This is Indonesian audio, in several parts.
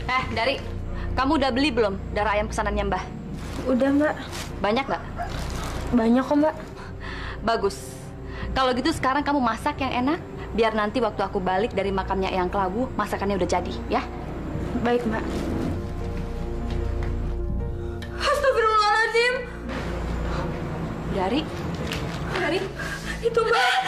Dari, kamu udah beli belum darah ayam pesanannya Mbah? Udah, Mbak. Banyak nggak? Banyak kok, Mbak. Bagus. Kalau gitu sekarang kamu masak yang enak, biar nanti waktu aku balik dari makamnya Eyang Kelawu, masakannya udah jadi, ya? Baik, Mbak. Astagfirullahaladzim. Dari, itu Mbak.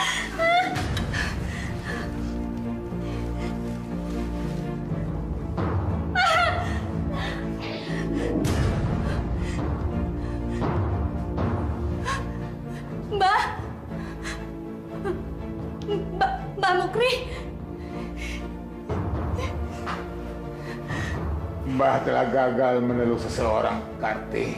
Mbak Mukri. Mbah telah gagal meneluk seseorang, Karti.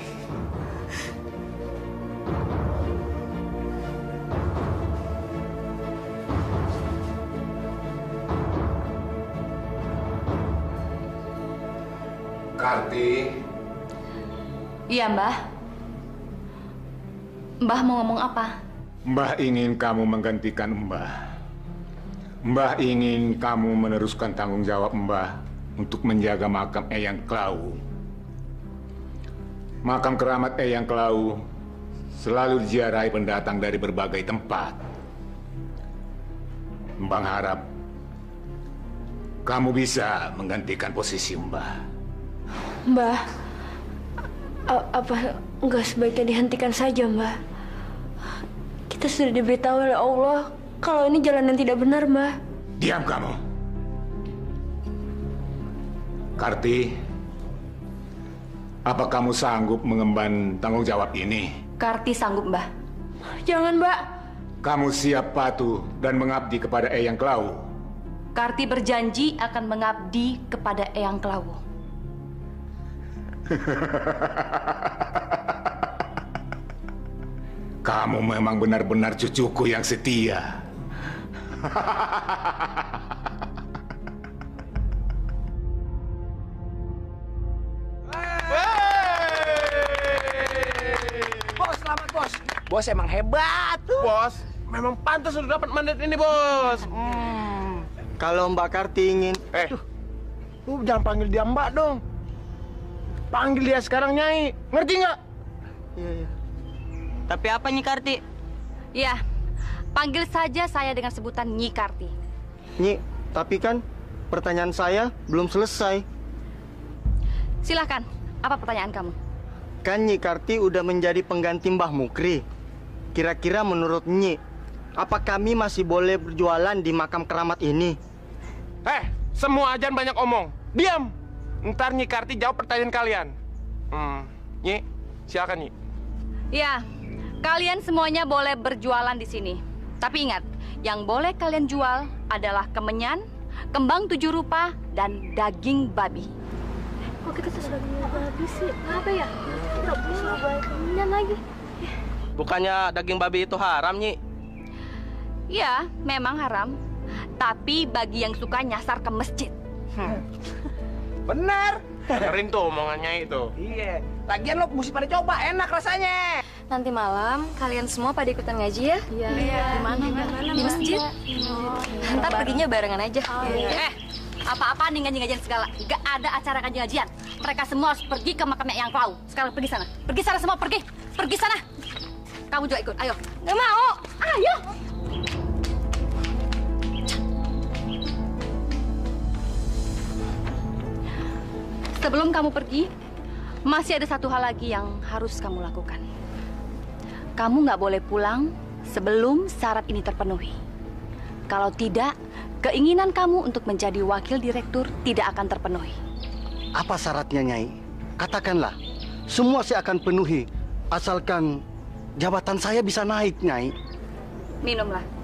Karti. Iya, Mbah. Mbah mau ngomong apa? Mbah ingin kamu menggantikan Mbah. Mbah ingin kamu meneruskan tanggung jawab Mbah untuk menjaga makam Eyang Kelawu. Makam keramat Eyang Kelawu selalu diziarahi pendatang dari berbagai tempat. Mbah harap kamu bisa menggantikan posisi Mbah. Mbah, apa nggak sebaiknya dihentikan saja, Mbah? Kita sudah diberitahu oleh Allah kalau ini jalan yang tidak benar, Mbah. Diam kamu. Karti, apa kamu sanggup mengemban tanggung jawab ini? Karti sanggup, Mbah. Jangan, Mbak. Kamu siap patuh dan mengabdi kepada Eyang Kelawu? Karti berjanji akan mengabdi kepada Eyang Kelawu. Kamu memang benar-benar cucuku yang setia. Bos, selamat bos. Bos emang hebat tuh. Bos, memang pantas udah dapat mandat ini, Bos. Kalau Mbak Karti ingin... Lu jangan panggil dia Mbak dong. Panggil dia sekarang Nyai. Ngerti nggak? Iya. Tapi apa Nyi Karti? Ya, panggil saja saya dengan sebutan Nyi Karti. Nyi, tapi kan pertanyaan saya belum selesai. Silahkan, apa pertanyaan kamu? Kan Nyi Karti udah menjadi pengganti Mbah Mukri. Kira-kira menurut Nyi, apa kami masih boleh berjualan di makam keramat ini? Semua ajan banyak omong. Diam. Ntar Nyi Karti jawab pertanyaan kalian. Nyi, silakan Nyi. Ya, kalian semuanya boleh berjualan di sini. Tapi ingat, yang boleh kalian jual adalah kemenyan, kembang 7 rupa, dan daging babi. Kok kita sudah daging babi sih? Kenapa ya? Tidak bisa baik kemenyan lagi. Bukannya daging babi itu haram, Nyi? Ya, memang haram. Tapi bagi yang suka nyasar ke masjid. Benar. Dengerin tuh omongannya itu. Iya. Lagian lo mesti pada coba, enak rasanya. Nanti malam kalian semua pada ikutan ngaji ya? Iya. Di mana? Di masjid? Ntar perginya barengan aja. Apa-apaan nih ngaji-ngajian segala? Gak ada acara ngaji-ngajian. Mereka semua harus pergi ke makamnya Eyang Kelawu. Sekarang pergi sana. Pergi sana semua, pergi. Pergi sana. Kamu juga ikut, ayo. Gak mau. Ayo. Sebelum kamu pergi, masih ada satu hal lagi yang harus kamu lakukan. Kamu nggak boleh pulang sebelum syarat ini terpenuhi. Kalau tidak, keinginan kamu untuk menjadi wakil direktur tidak akan terpenuhi. Apa syaratnya, Nyai? Katakanlah. Semua saya akan penuhi, asalkan jabatan saya bisa naik, Nyai. Minumlah.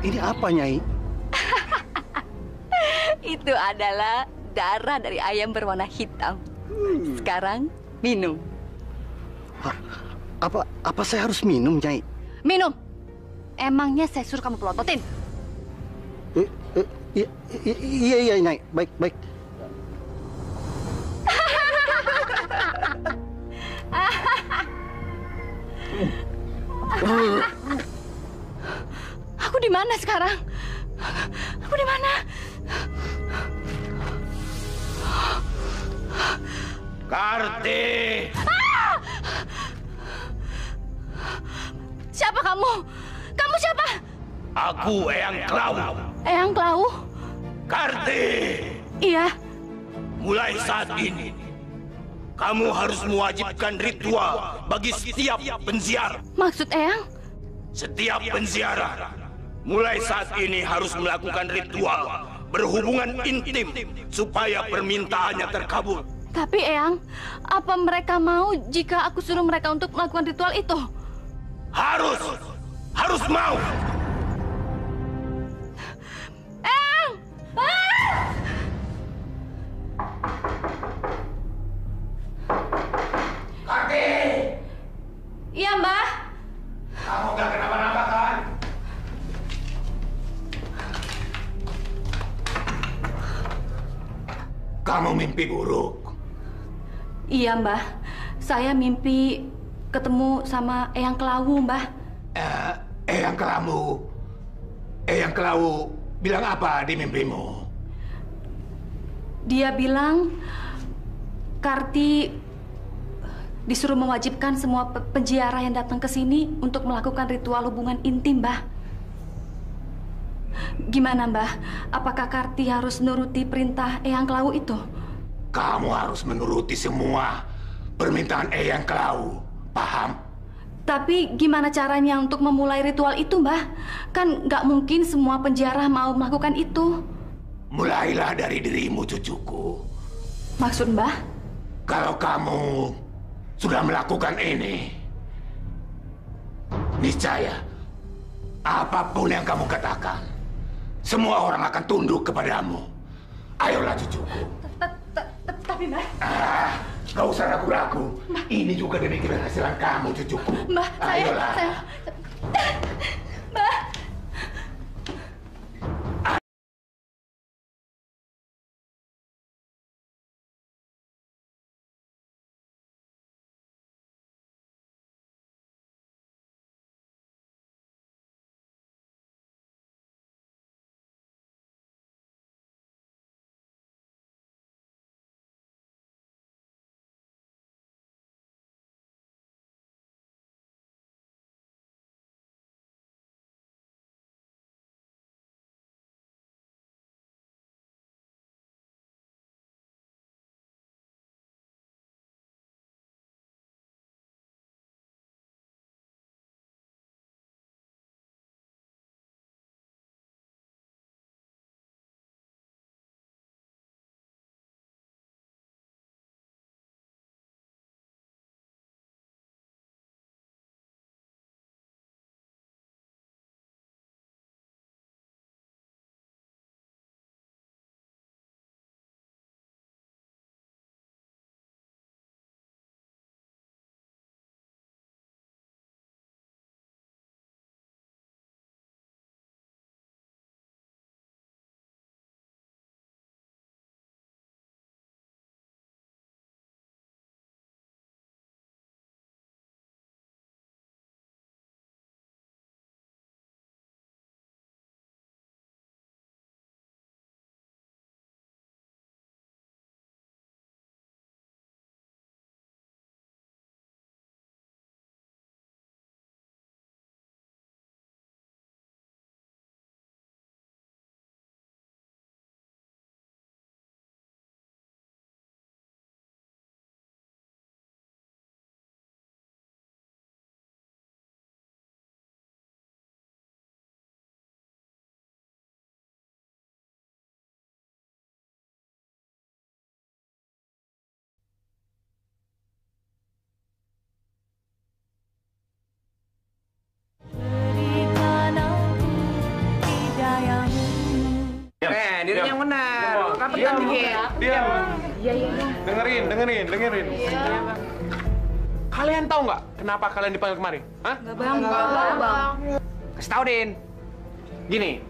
Ini apa, Nyai? Itu adalah darah dari ayam berwarna hitam. Sekarang minum. Apa saya harus minum, Nyai? Minum. Emangnya saya suruh kamu pelototin? Iya, Nyai. Baik. Aku di mana sekarang? Aku di mana? Karti! Siapa kamu? Kamu siapa? Aku Eyang Klau. Eyang Klau? Karti! Iya. Mulai saat ini, kamu harus mewajibkan ritual bagi setiap penziarah. Maksud Eyang? Setiap penziarah, mulai saat ini harus melakukan ritual berhubungan intim supaya permintaannya terkabul. Tapi Eyang, apa mereka mau jika aku suruh mereka untuk melakukan ritual itu? Harus mau. Eyang! Karti! Iya, Mbah. Kamu gak kenapa-napa kan? Kamu mimpi buruk. Iya, Mbah. Saya mimpi ketemu sama Eyang Kelawu, Mbah. Eyang Kelawu bilang apa di mimpimu? Dia bilang Karti disuruh mewajibkan semua penziarah yang datang ke sini untuk melakukan ritual hubungan intim, Mbah. Gimana, Mbah? Apakah Karti harus nuruti perintah Eyang Kelawu itu? Kamu harus menuruti semua permintaan Eyang Kelawu. Paham? Tapi gimana caranya untuk memulai ritual itu, Mbah? Kan nggak mungkin semua penziarah mau melakukan itu. Mulailah dari dirimu, cucuku. Maksud Mbah? Kalau kamu sudah melakukan ini, niscaya apapun yang kamu katakan, semua orang akan tunduk kepadamu. Ayolah, cucuku. Tapi Mbah... Gak usah ragu-ragu. Ini juga demi keberhasilan kamu, cucuku. Mbah, Ayolah. Mbah. Diri yang benar. Rapetan dikit. Diam. Iya. Dengerin. Kalian tahu nggak kenapa kalian dipanggil kemari? Hah? Nggak, Bang. Kasih tau, Din. Gini,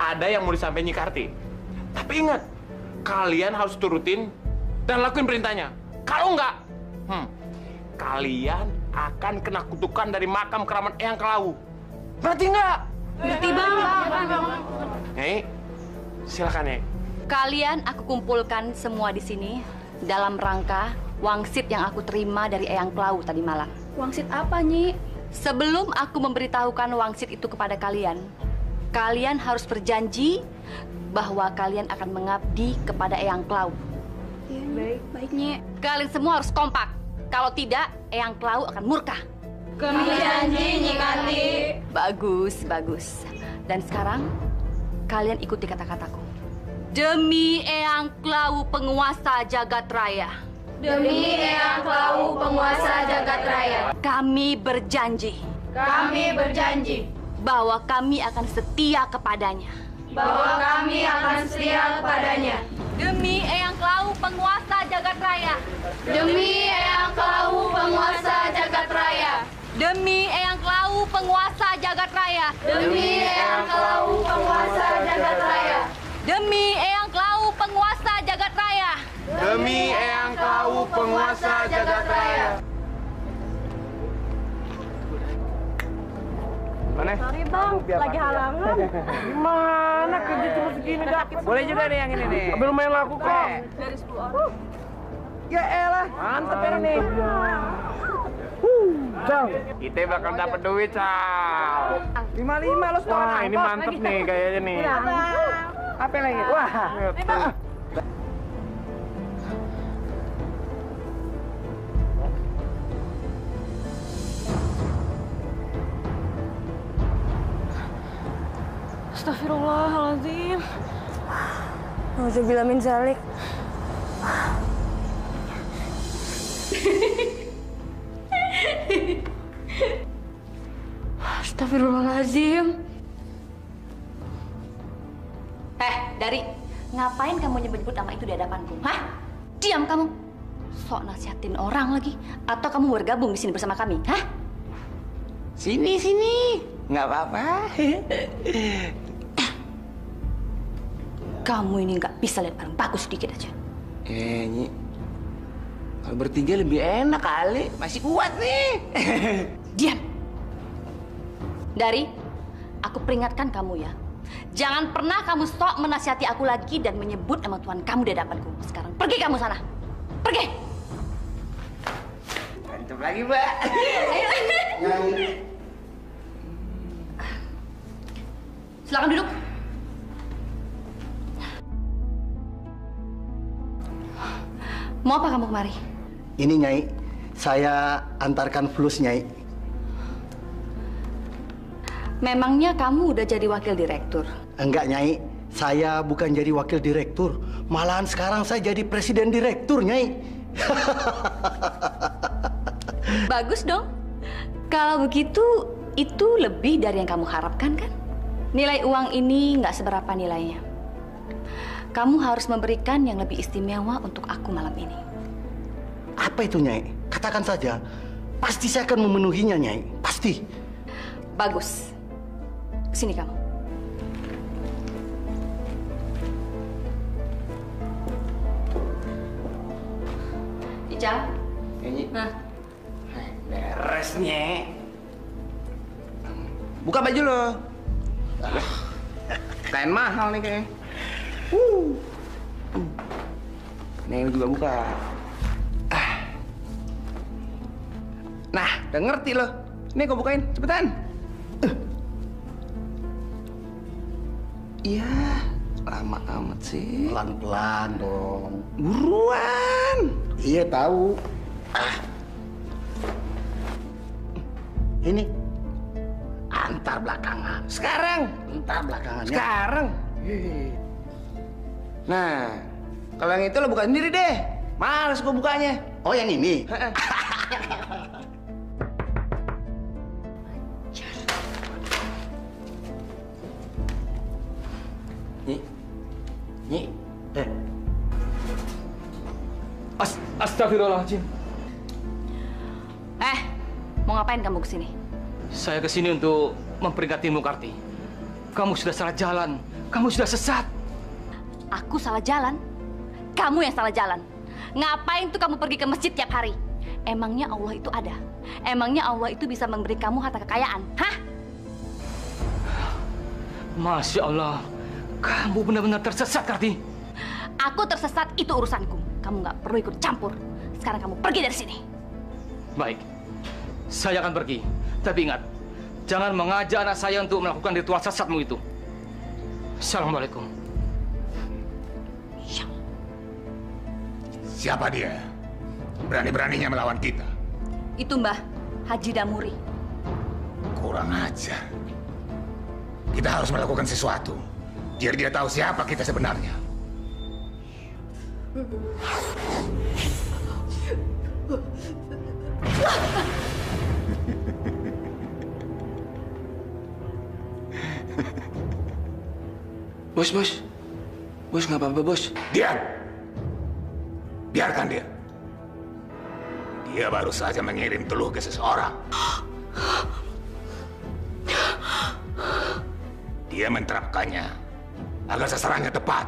ada yang mau disampaikan Nyi Karti. Tapi ingat, kalian harus turutin dan lakuin perintahnya. Kalau nggak, kalian akan kena kutukan dari makam keramat Eyang Kelau. Ngerti nggak? Ngerti banget. Nyai, silakan Nyai. Kalian aku kumpulkan semua di sini dalam rangka wangsit yang aku terima dari Eyang Kelau tadi malam. Wangsit apa, Nyi? Sebelum aku memberitahukan wangsit itu kepada kalian, kalian harus berjanji bahwa kalian akan mengabdi kepada Eyang Kelau. Ya, baik, Nyi. Kalian semua harus kompak. Kalau tidak, Eyang Kelau akan murka. Kami janji, Nyi Karti. Bagus, bagus. Dan sekarang, kalian ikuti kata-kataku. Demi Eyang Kelau penguasa jagat raya. Demi Eyang Kelau penguasa jagat raya. Kami berjanji. Kami berjanji Bahwa kami akan setia kepadanya. bahwa kami akan setia kepadanya. Demi Eyang Kelau penguasa jagat raya. Demi Eyang Kelau penguasa jagat raya. Demi Eyang Kelau penguasa jagat raya. Demi Eyang Kelau penguasa jagat raya. Demi Eyang Kelau penguasa jagat raya. Demi Eyang Kelau penguasa jagat raya. Mana? Sorry bang, lagi halangan. Gimana kerja cuma segini dah? Boleh juga nih yang ini nih. Tapi lumayan laku kok. Dari 10 orang. Ya elah. Mantep ya nih. Kita bakal dapat duit, Cal. 55 lo setor. Wah, ini mantep nih kayaknya nih. Apa lagi? Wah. Astagfirullahaladzim. Nauzubillah min zalik. Astagfirullahaladzim. Dari, ngapain kamu nyebut-nyebut nama itu di hadapanku? Hah? Diam kamu. Sok nasihatin orang lagi. Atau kamu bergabung di sini bersama kami? Hah? Sini. Nggak apa-apa. Kamu ini nggak bisa lihat barang bagus sedikit aja. Nyi. Kalau bertiga lebih enak kali. Masih kuat nih. Diam. Dari, aku peringatkan kamu ya. Jangan pernah kamu sok menasihati aku lagi dan menyebut nama Tuhan kamu di hadapanku. Sekarang pergi kamu sana. Pergi. Mantap lagi, Mbak. Silakan duduk. Mau apa kamu kemari? Ini Nyai, saya antarkan flus Nyai. Memangnya kamu udah jadi wakil direktur? Enggak Nyai, saya bukan jadi wakil direktur. Malahan sekarang saya jadi presiden direktur Nyai. Bagus dong. Kalau begitu, itu lebih dari yang kamu harapkan kan? Nilai uang ini nggak seberapa nilainya. Kamu harus memberikan yang lebih istimewa untuk aku malam ini. Apa itu Nyai? Katakan saja. Pasti saya akan memenuhinya Nyai. Pasti. Bagus. Sini kamu. Ical. Nyi. Nah, Beres, Nye. Buka baju lo. Kain mahal nih kayaknya. Ini juga buka. Nah, udah ngerti lo. Nih gue bukain, cepetan. Iya, lama amat sih. Pelan-pelan dong. Buruan. Iya tahu. Ini antar belakangan. Sekarang. Antar belakangannya. Sekarang. Nah, kalau yang itu lo buka sendiri deh. Males gue bukanya. Oh yang ini. Nyi. Astagfirullahaladzim. mau ngapain kamu kesini? Saya kesini untuk memperingatmu, Karti. Kamu sudah salah jalan. Kamu sudah sesat. Aku salah jalan? Kamu yang salah jalan. Ngapain tuh kamu pergi ke masjid tiap hari? Emangnya Allah itu ada? Emangnya Allah itu bisa memberi kamu harta kekayaan? Hah? Masya Allah, kamu benar-benar tersesat, Karti. Aku tersesat, itu urusanku. Kamu nggak perlu ikut campur. Sekarang kamu pergi dari sini. Baik, saya akan pergi. Tapi ingat, jangan mengajak anak saya untuk melakukan ritual sesatmu itu. Assalamualaikum. Siapa dia? Berani-beraninya melawan kita. Itu Mbah Haji Damuri. Kurang ajar. Kita harus melakukan sesuatu, biar dia tahu siapa kita sebenarnya. Bos, nggak apa-apa, bos. Diam! Biarkan dia. Dia baru saja mengirim teluh ke seseorang. Dia menerapkannya agar sasarannya tepat.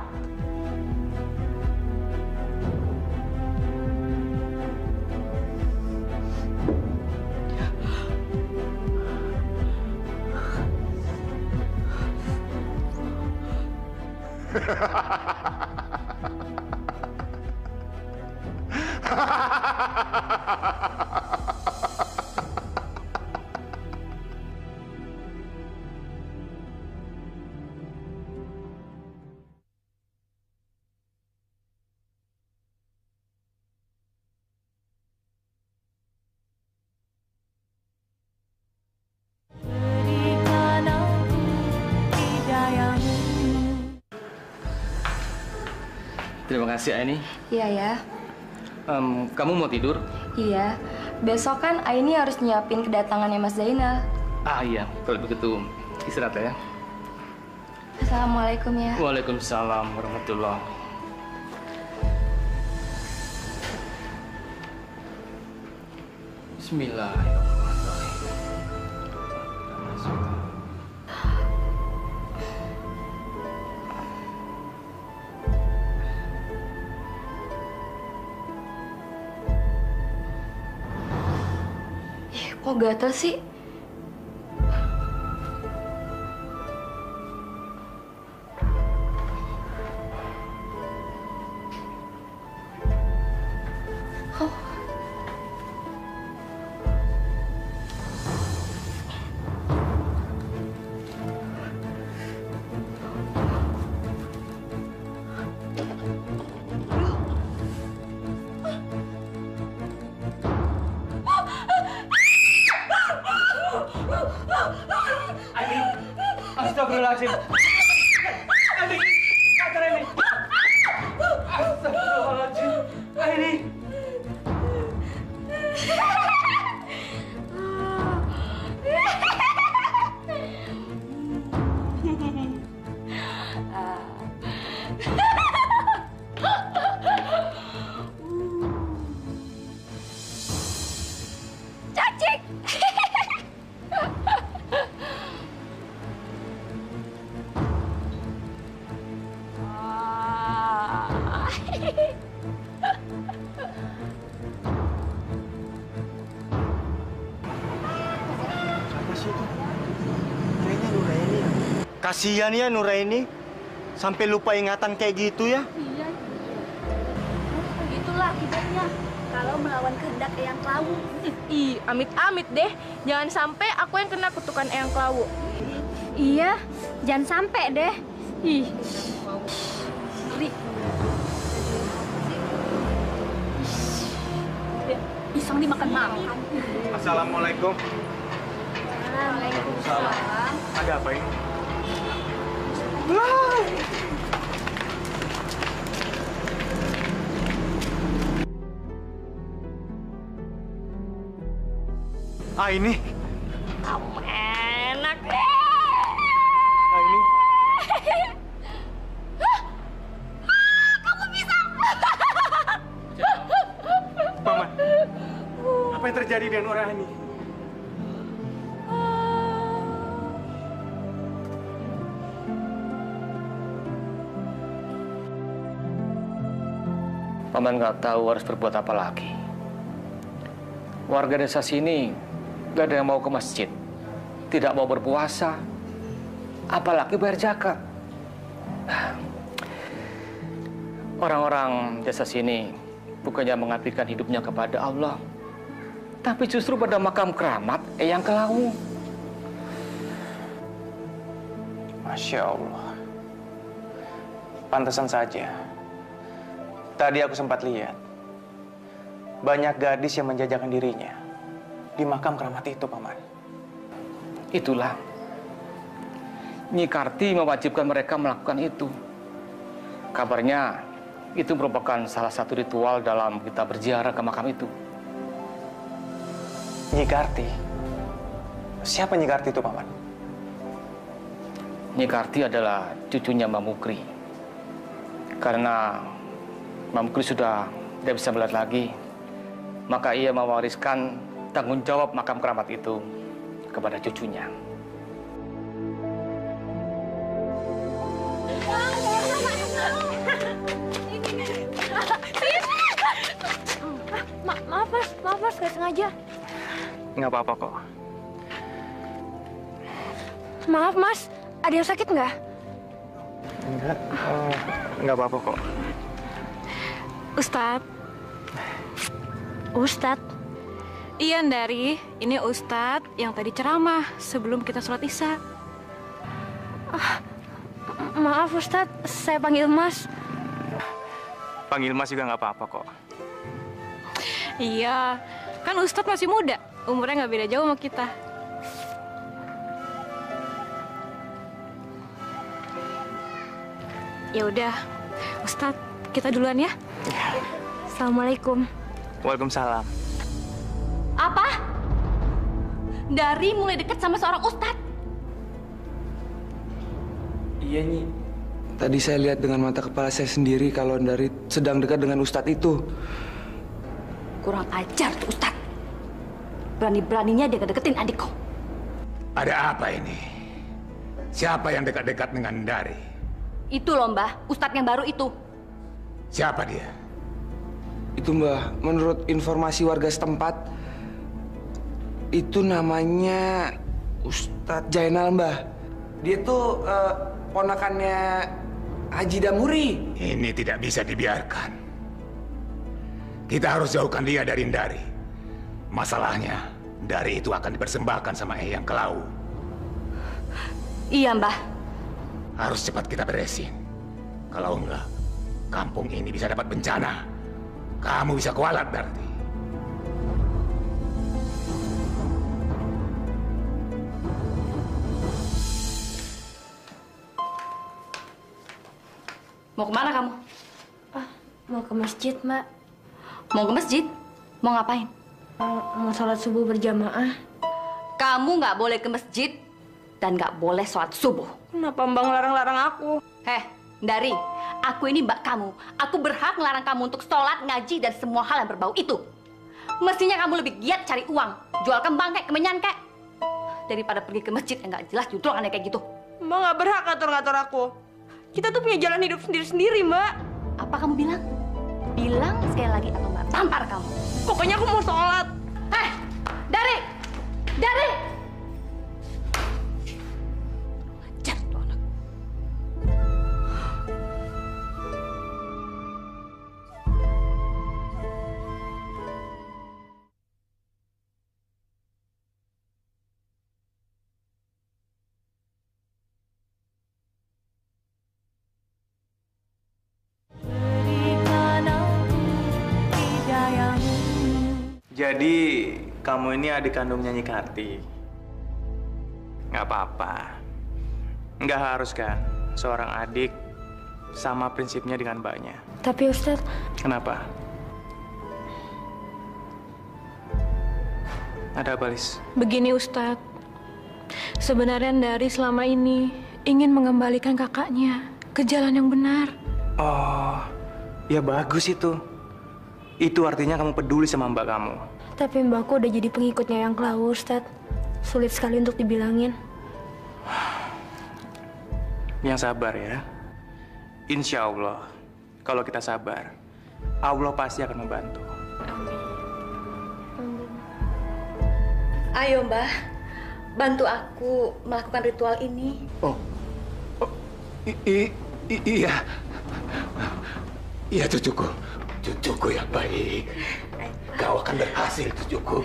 Terima kasih, Aini. Iya ya. Kamu mau tidur? Iya. Besok kan Aini harus nyiapin kedatangannya Mas Zainal. Ah iya, kalau begitu istirahat ya. Assalamualaikum ya. Waalaikumsalam warahmatullahi. Bismillahirrahmanirrahim. Kok gatel sih? Astagfirullahaladzim. Aini, kacau ini. Astagfirullahaladzim. Aini. Cacik. Kasihan ya Nuraini, sampai lupa ingatan kayak gitu ya. Iya. Begitulah akibatnya kalau melawan kehendak Eyang Klawu. Ih, amit-amit deh. Jangan sampai aku yang kena kutukan Eyang Klawu. Iya, jangan sampai deh. Ih, Pisang dimakan makan. Assalamualaikum. Waalaikumsalam. Ada apa ini? Aini. kamu enak deh. Aini. Kamu bisa. Paman. Apa yang terjadi dengan orang ini? Paman nggak tahu harus berbuat apa lagi. warga desa sini gak ada yang mau ke masjid, tidak mau berpuasa, apalagi bayar zakat. Orang-orang desa sini bukannya mengabdikan hidupnya kepada Allah, tapi justru pada makam keramat Eyang Kelawu. Masya Allah. Pantesan saja. Tadi aku sempat lihat. Banyak gadis yang menjajakan dirinya di makam keramat itu, Paman. Itulah. Nyi Karti mewajibkan mereka melakukan itu. Kabarnya itu merupakan salah satu ritual dalam kita berziarah ke makam itu. Nyi Karti? Siapa Nyi Karti itu, Paman? Nyi Karti adalah cucunya Mbak Mukri. Karena Mbak Mukri sudah tidak bisa melihat lagi, maka ia mewariskan tanggung jawab makam keramat itu kepada cucunya. Maaf mas, gak sengaja. Nggak apa-apa kok. Maaf mas, ada yang sakit nggak? Enggak, nggak apa-apa kok. Ustadz. Iya, Ndari. Ini Ustadz yang tadi ceramah sebelum kita sholat Isya. Maaf Ustadz, saya panggil Mas. Panggil Mas juga nggak apa-apa kok. Iya, kan Ustadz masih muda. Umurnya nggak beda jauh sama kita. Ya udah, Ustadz, kita duluan ya. Assalamualaikum. Waalaikumsalam. Apa? Dari mulai dekat sama seorang ustadz? Iya, Nyi. Tadi saya lihat dengan mata kepala saya sendiri kalau Ndari sedang dekat dengan ustadz itu. Kurang ajar tuh ustadz. Berani-beraninya dia ngedeketin adikku. Ada apa ini? Siapa yang dekat-dekat dengan Ndari? Itu loh Mbah, ustadz yang baru itu. Siapa dia? Itu Mbah, menurut informasi warga setempat, itu namanya Ustadz Jainal Mbah. Dia tuh ponakannya Haji Damuri. Ini tidak bisa dibiarkan. Kita harus jauhkan dia dari Ndari. Masalahnya, Ndari itu akan dipersembahkan sama Eyang Kelawu. Iya Mbah. Harus cepat kita beresin. Kalau enggak, kampung ini bisa dapat bencana. Kamu bisa kualat berarti. Mau kemana kamu? Mau ke masjid, Mbak. Mau ke masjid? Mau ngapain? Mau sholat subuh berjamaah. Kamu nggak boleh ke masjid dan nggak boleh sholat subuh. Kenapa Mbak ngelarang-larang aku? Ndari, aku ini mbak kamu. Aku berhak ngelarang kamu untuk sholat, ngaji, dan semua hal yang berbau itu. Mestinya kamu lebih giat cari uang. Jual kembang kayak kemenyan kayak. Daripada pergi ke masjid yang nggak jelas justru aneh kayak gitu. Mbak nggak berhak ngatur-ngatur aku. Kita tuh punya jalan hidup sendiri-sendiri, Mbak. Apa kamu bilang? Bilang sekali lagi atau mbak tampar kamu. Pokoknya aku mau sholat. Dari! Jadi, kamu ini adik kandungnya Nyi Karti. Nggak apa-apa. Nggak harus kan, seorang adik sama prinsipnya dengan mbaknya. Tapi Ustadz... Kenapa? Ada apa, Lis? Begini Ustadz, sebenarnya Ndari selama ini ingin mengembalikan kakaknya ke jalan yang benar. Oh, ya bagus itu. Itu artinya kamu peduli sama mbak kamu. Tapi mbakku udah jadi pengikutnya yang Kelawu, Ustadz. Sulit sekali untuk dibilangin. Yang sabar ya. Insya Allah, kalau kita sabar, Allah pasti akan membantu. Ayo, Mbah. Bantu aku melakukan ritual ini. Iya. Iya, cucuku. Cucuku yang baik. Kau akan berhasil, cucuku.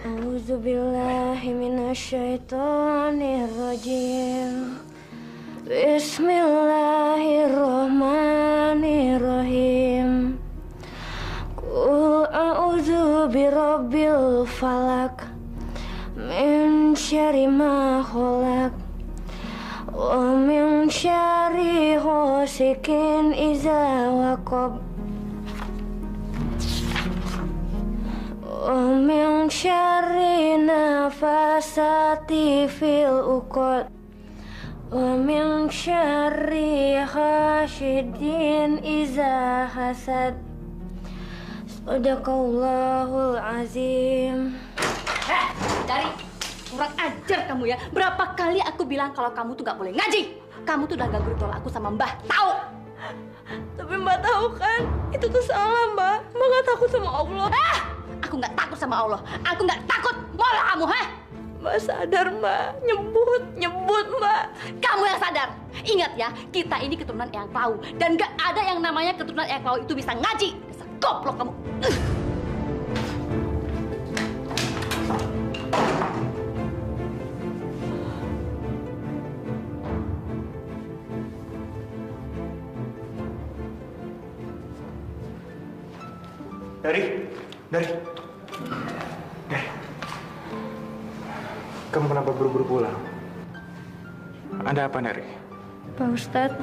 A'udzubillahi minasyaitonirrajim. Bismillahirrahmanirrahim. Qul a'udzu birabbil falaq min syarri ma khalaq wa min syarri ghasikin idza waqab wa min syarri nafasati fil uqad wa min syarri hasidin idza hasad. Sadaqallahul azim. Dari kurang ajar kamu ya. Berapa kali aku bilang kalau kamu tuh nggak boleh ngaji. Kamu tuh udah ganggu ritual aku sama Mbah. Tahu? Tapi Mbak tahu kan, itu tuh salah Mbak. Mbak nggak takut sama Allah. Aku nggak takut sama Allah. Aku nggak takut. Malah kamu, Mbak sadar Mbak, nyebut Mbak. Kamu yang sadar. Ingat ya, kita ini keturunan Eyang Klau dan nggak ada yang namanya keturunan Eyang Klau itu bisa ngaji. Dasar goblok kamu. Dari. Kamu kenapa buru-buru pulang? Ada apa, Dari? Pak Ustadz,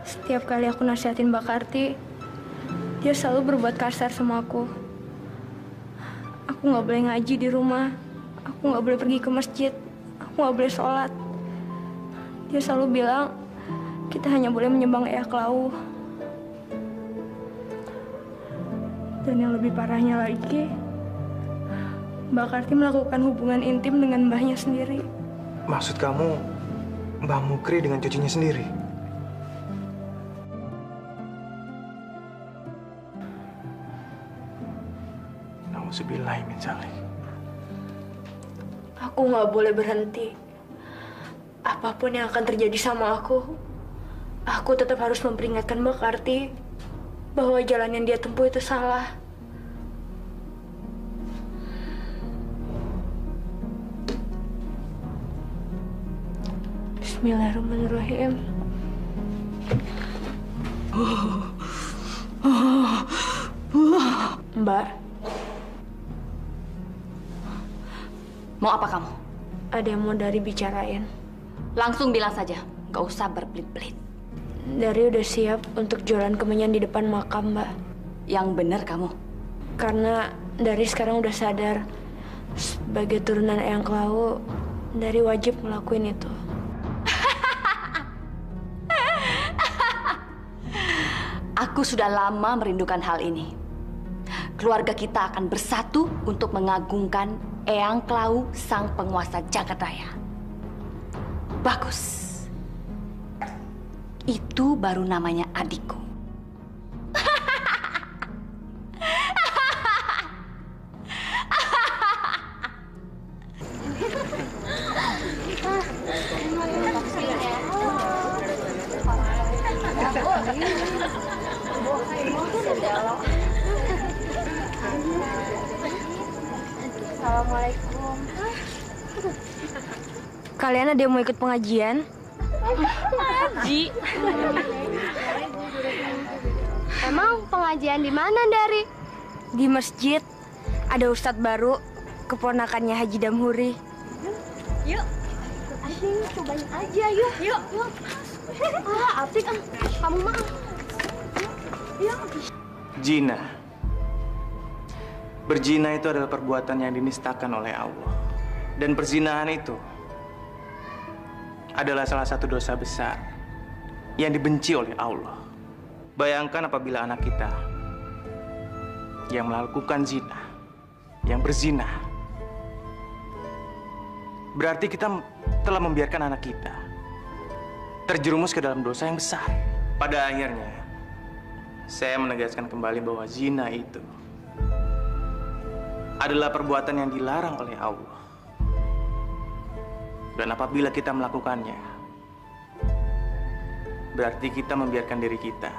setiap kali aku nasihatin Mbak Karti, dia selalu berbuat kasar sama aku. Aku nggak boleh ngaji di rumah, aku nggak boleh pergi ke masjid, aku nggak boleh sholat. Dia selalu bilang, kita hanya boleh menyembah Eyang Klau. Dan yang lebih parahnya lagi, Mbak Karti melakukan hubungan intim dengan mbahnya sendiri. Maksud kamu, Mbah Mukri dengan cucunya sendiri? Nauzubillahi min dzalik. Aku nggak boleh berhenti. Apapun yang akan terjadi sama aku tetap harus memperingatkan Mbak Karti bahwa jalan yang dia tempuh itu salah. Bismillahirrahmanirrahim. Mbak. Mau apa kamu? Ada yang mau Dari bicarain. Langsung bilang saja, nggak usah berbelit-belit. Dari udah siap untuk jualan kemenyan di depan makam, Mbak. Yang benar kamu. Karena Dari sekarang udah sadar sebagai turunan Eyang Klau, Dari wajib ngelakuin itu. Aku sudah lama merindukan hal ini. Keluarga kita akan bersatu untuk mengagungkan Eyang Klau, sang penguasa jagat raya. Bagus. Itu baru namanya adikku. Assalamualaikum. Kalian ada yang mau ikut pengajian? Ngaji? Emang pengajian di mana, Dari? Di masjid. Ada ustadz baru, keponakannya Haji Damhuri. Yuk. Asyik, cobain aja, yuk. Yuk. Apik, kamu mah. Yuk. Zina. Berzina itu adalah perbuatan yang dinistakan oleh Allah. Dan perzinahan itu adalah salah satu dosa besar yang dibenci oleh Allah. Bayangkan apabila anak kita yang melakukan zina, yang berzina, berarti kita telah membiarkan anak kita terjerumus ke dalam dosa yang besar. Pada akhirnya, saya menegaskan kembali bahwa zina itu adalah perbuatan yang dilarang oleh Allah. Dan apabila kita melakukannya, berarti kita membiarkan diri kita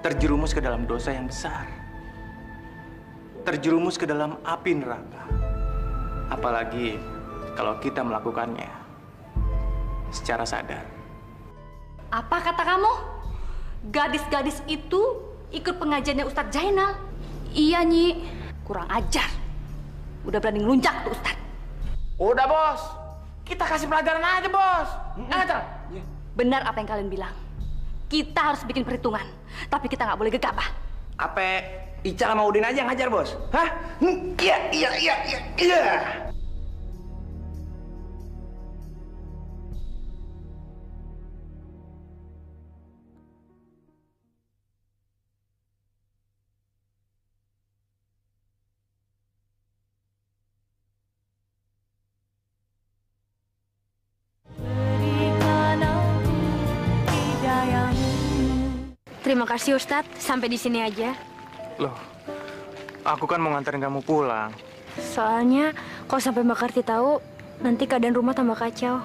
terjerumus ke dalam dosa yang besar. Terjerumus ke dalam api neraka. Apalagi kalau kita melakukannya secara sadar. Apa kata kamu? Gadis-gadis itu ikut pengajiannya Ustadz Jainal? Iya, Nyi. Kurang ajar. Udah berani ngelunjak tuh Ustadz. Udah, Bos. Kita kasih pelajaran aja, Bos. Ngajar. Benar apa yang kalian bilang. Kita harus bikin perhitungan. Tapi kita nggak boleh gegabah. Apa Ica sama Udin aja yang ngajar, Bos? Hah? Iya. Terima kasih Ustadz, sampai di sini aja. Loh, aku kan mau nganterin kamu pulang. Soalnya kalau sampai Mbak Karti tahu, nanti keadaan rumah tambah kacau.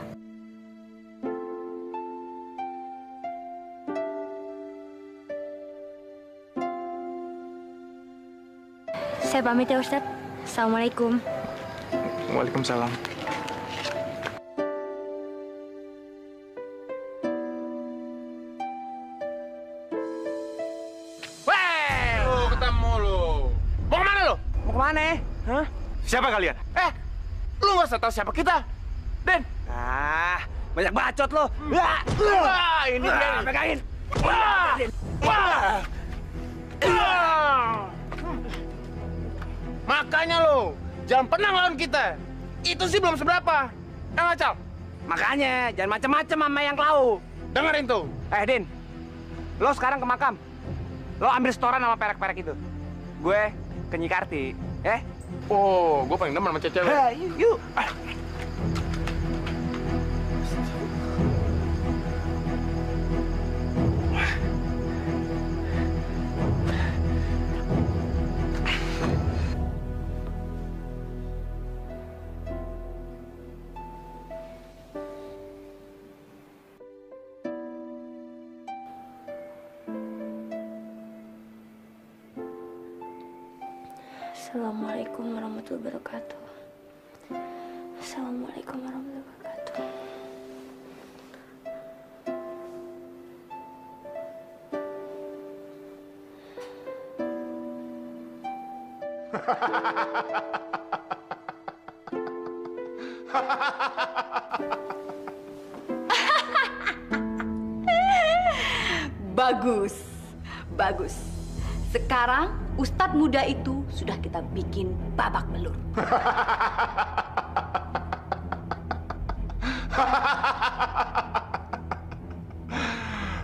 Saya pamit ya Ustadz. Assalamualaikum. Waalaikumsalam. Kemana? Hah? Siapa kalian? Lu nggak usah tahu siapa kita, Den. Banyak bacot lo. Ini Den. Pegangin. Makanya lo jangan pernah ngelawan kita. Itu sih belum seberapa. Ngacal. Makanya jangan macam-macam sama yang klau. Dengerin tuh. Din, lo sekarang ke makam. Lo ambil setoran sama perek-perek itu. Gue ke Nyi Karti, Oh, gue paling demen sama cewek. Yuk. Assalamualaikum warahmatullahi wabarakatuh. Assalamualaikum warahmatullahi wabarakatuh. Bagus, bagus. Sekarang Ustadz muda itu sudah kita bikin babak belur.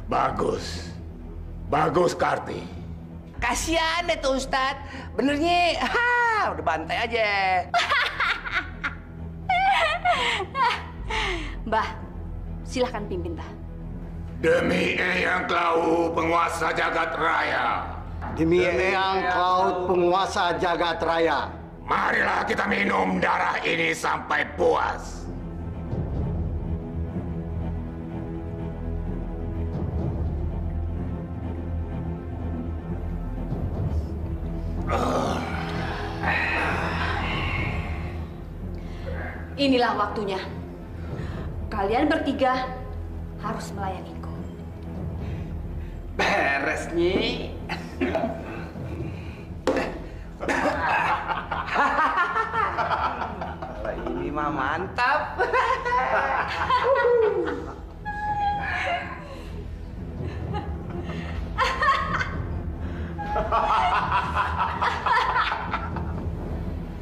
Bagus. Bagus, Karti. Kasian deh tuh Ustadz. Benernya, udah bantai aja. Mbah, silahkan pimpin, Mbah. Demi Eyang Klau, penguasa jagat raya. Demi Eyang Cloud, penguasa jagat raya. Marilah kita minum darah ini sampai puas. Inilah waktunya. Kalian bertiga harus melayaniku. Beres, Nyi. Kalau ini mah mantap.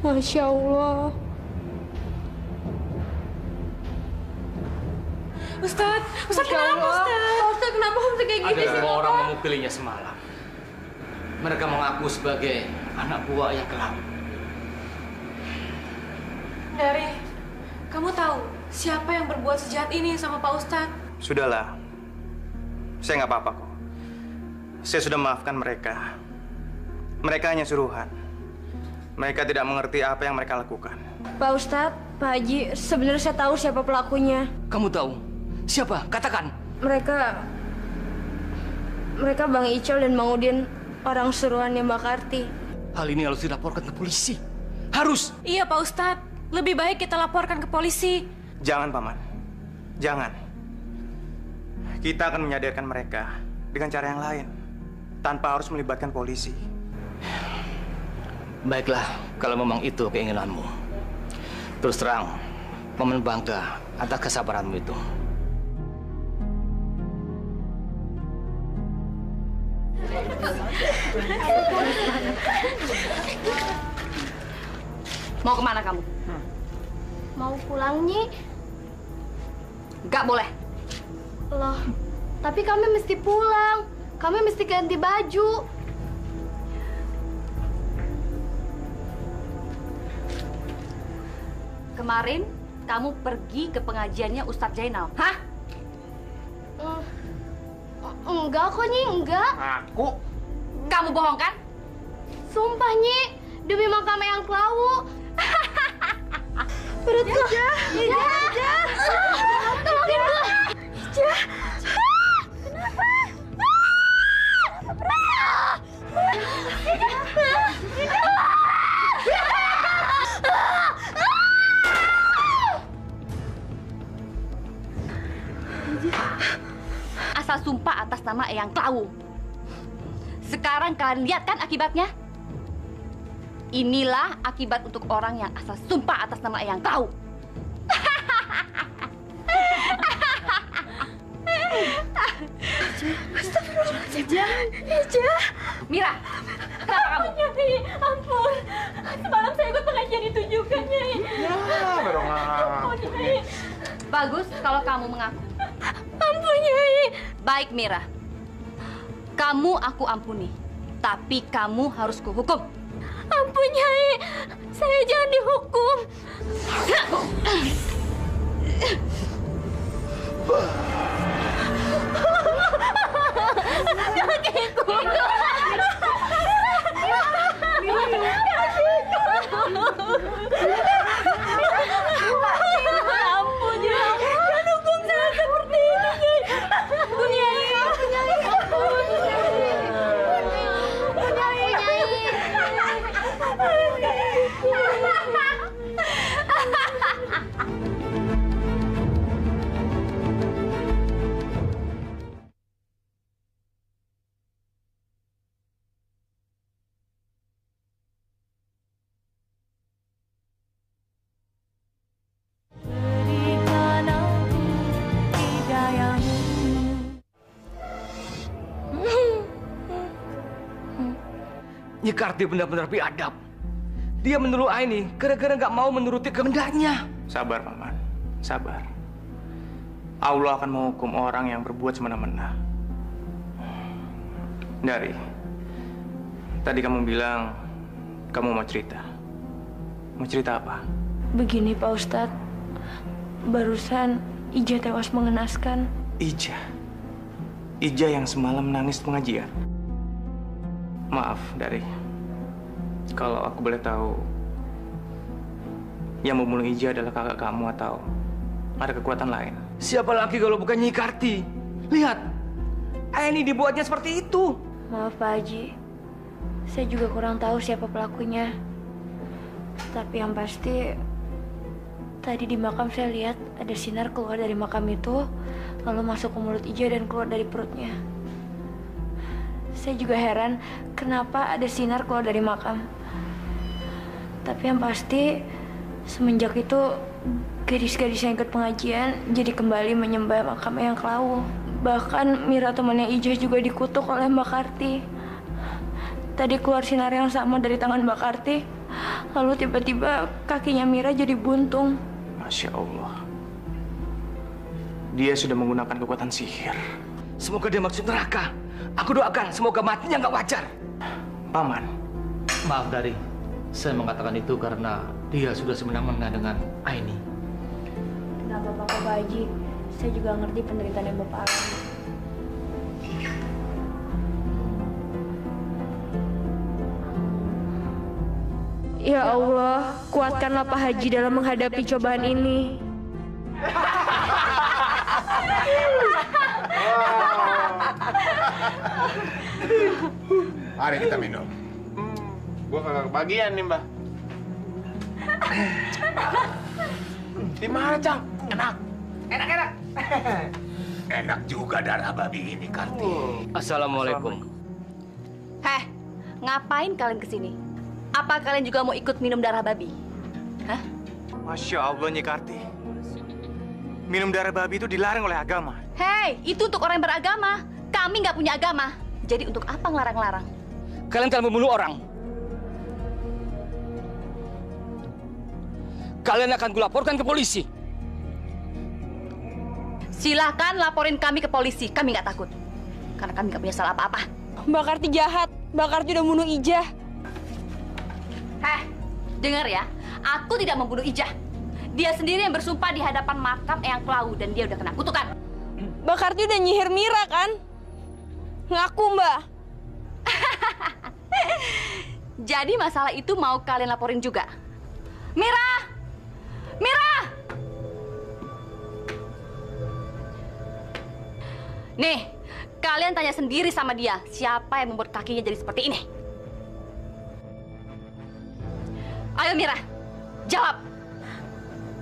Masya Allah. Ustadz kenapa Ustadz? Ustadz kenapa kamu kayak gini Ada sih? dua orang memukilinya semalam. Mereka mengaku sebagai anak buah Ayah Kelam. Dari, kamu tahu siapa yang berbuat sejahat ini sama Pak Ustadz? Sudahlah. Saya nggak apa-apa kok. Saya sudah memaafkan mereka. Mereka hanya suruhan. Mereka tidak mengerti apa yang mereka lakukan. Pak Ustadz, Pak Haji, sebenarnya saya tahu siapa pelakunya. Kamu tahu? Siapa? Katakan. Mereka Bang Icol dan Bang Udin, orang suruhannya Mbak Karti. Hal ini harus dilaporkan ke polisi. Harus. Iya, Pak Ustadz. Lebih baik kita laporkan ke polisi. Jangan, Paman. Jangan. Kita akan menyadarkan mereka dengan cara yang lain, tanpa harus melibatkan polisi. Baiklah, kalau memang itu keinginanmu. Terus terang, Paman bangga atas kesabaranmu itu. Mau kemana kamu? Mau pulang, Nyi. Gak boleh. Loh, tapi kami mesti pulang. Kami mesti ganti baju. Kemarin kamu pergi ke pengajiannya Ustadz Zainal, hah? Enggak kok, Nyi, enggak. Aku? Kamu bohong kan? Sumpah, Nyi, demi makam Eyang Klawu. Perutku. Ija. Tolongin gue. Ija. Kenapa? Asal sumpah atas nama Eyang Klawu. Sekarang kalian lihat kan akibatnya? Inilah akibat untuk orang yang asal sumpah atas nama Eyang Klawu. Ija. Mira, kenapa kamu? Nyai, ampun. Semalam saya ikut pengajian itu juga, Nyai. Ya, Ampun, Nyai. Bagus kalau kamu mengaku. Ampun, Nyai. Baik, Mira. Kamu aku ampuni. Tapi kamu harus kuhukum. Ampun, Nyai. Saya jangan dihukum. Kakiku. Ampun, Nyai. Jangan hukum saya seperti ini, Nyai. Ampun, Nyai. Nyi Karti benar-benar biadab. Dia menuduh Aini gara-gara nggak mau menuruti kehendaknya. Sabar, Paman. Sabar. Allah akan menghukum orang yang berbuat semena-mena. Dari, tadi kamu bilang kamu mau cerita. Mau cerita apa? Begini, Pak Ustadz. Barusan Ija tewas mengenaskan. Ija? Ija yang semalam nangis pengajian? Maaf, Dari. Kalau aku boleh tahu, yang membunuh Ija adalah kakak kamu atau ada kekuatan lain? Siapa lagi kalau bukan Nyi Karti? Lihat, Aini dibuatnya seperti itu. Maaf, Pak Haji. Saya juga kurang tahu siapa pelakunya. Tapi yang pasti, tadi di makam saya lihat ada sinar keluar dari makam itu, lalu masuk ke mulut Ija dan keluar dari perutnya. Saya juga heran kenapa ada sinar keluar dari makam. Tapi yang pasti, semenjak itu gadis-gadis yang ikut pengajian jadi kembali menyembah makam Eyang Klawu. Bahkan Mira temannya Ija juga dikutuk oleh Mbak Karti. Tadi keluar sinar yang sama dari tangan Mbak Karti, lalu tiba-tiba kakinya Mira jadi buntung. Masya Allah. Dia sudah menggunakan kekuatan sihir. Semoga dia maksud neraka. Aku doakan semoga matinya nggak wajar. Paman. Maaf, Dari. Saya mengatakan itu karena dia sudah semena-mena dengan Aini. Kenapa Bapak Pak Haji? Saya juga ngerti penderitaan yang Bapak alami. Ya Allah, kuatkanlah Pak Haji dalam menghadapi cobaan ini. Mari kita minum. Gua kagak kebagian nih, Mbah. Gimana, Cang? Enak. Enak. Enak juga darah babi ini, Karti. Assalamualaikum. Heh, ngapain kalian kesini? Apa kalian juga mau ikut minum darah babi? Hah? Masya Allah, Nyi Karti. Minum darah babi itu dilarang oleh agama. Hei, itu untuk orang yang beragama. Kami nggak punya agama. Jadi untuk apa ngelarang-larang? Kalian telah membunuh orang. Kalian akan kulaporkan ke polisi. Silahkan laporin kami ke polisi. Kami nggak takut. Karena kami nggak punya salah apa-apa. Mbak Karti jahat. Mbak Karti udah bunuh Ijah. Heh, dengar ya. Aku tidak membunuh Ijah. Dia sendiri yang bersumpah di hadapan makam Eyang Klau dan dia udah kena kutukan. Mbak Karti udah nyihir Mira kan? Ngaku, Mbak. Jadi masalah itu mau kalian laporin juga. Mira! Mira! Nih, kalian tanya sendiri sama dia, siapa yang membuat kakinya jadi seperti ini? Ayo Mira, jawab.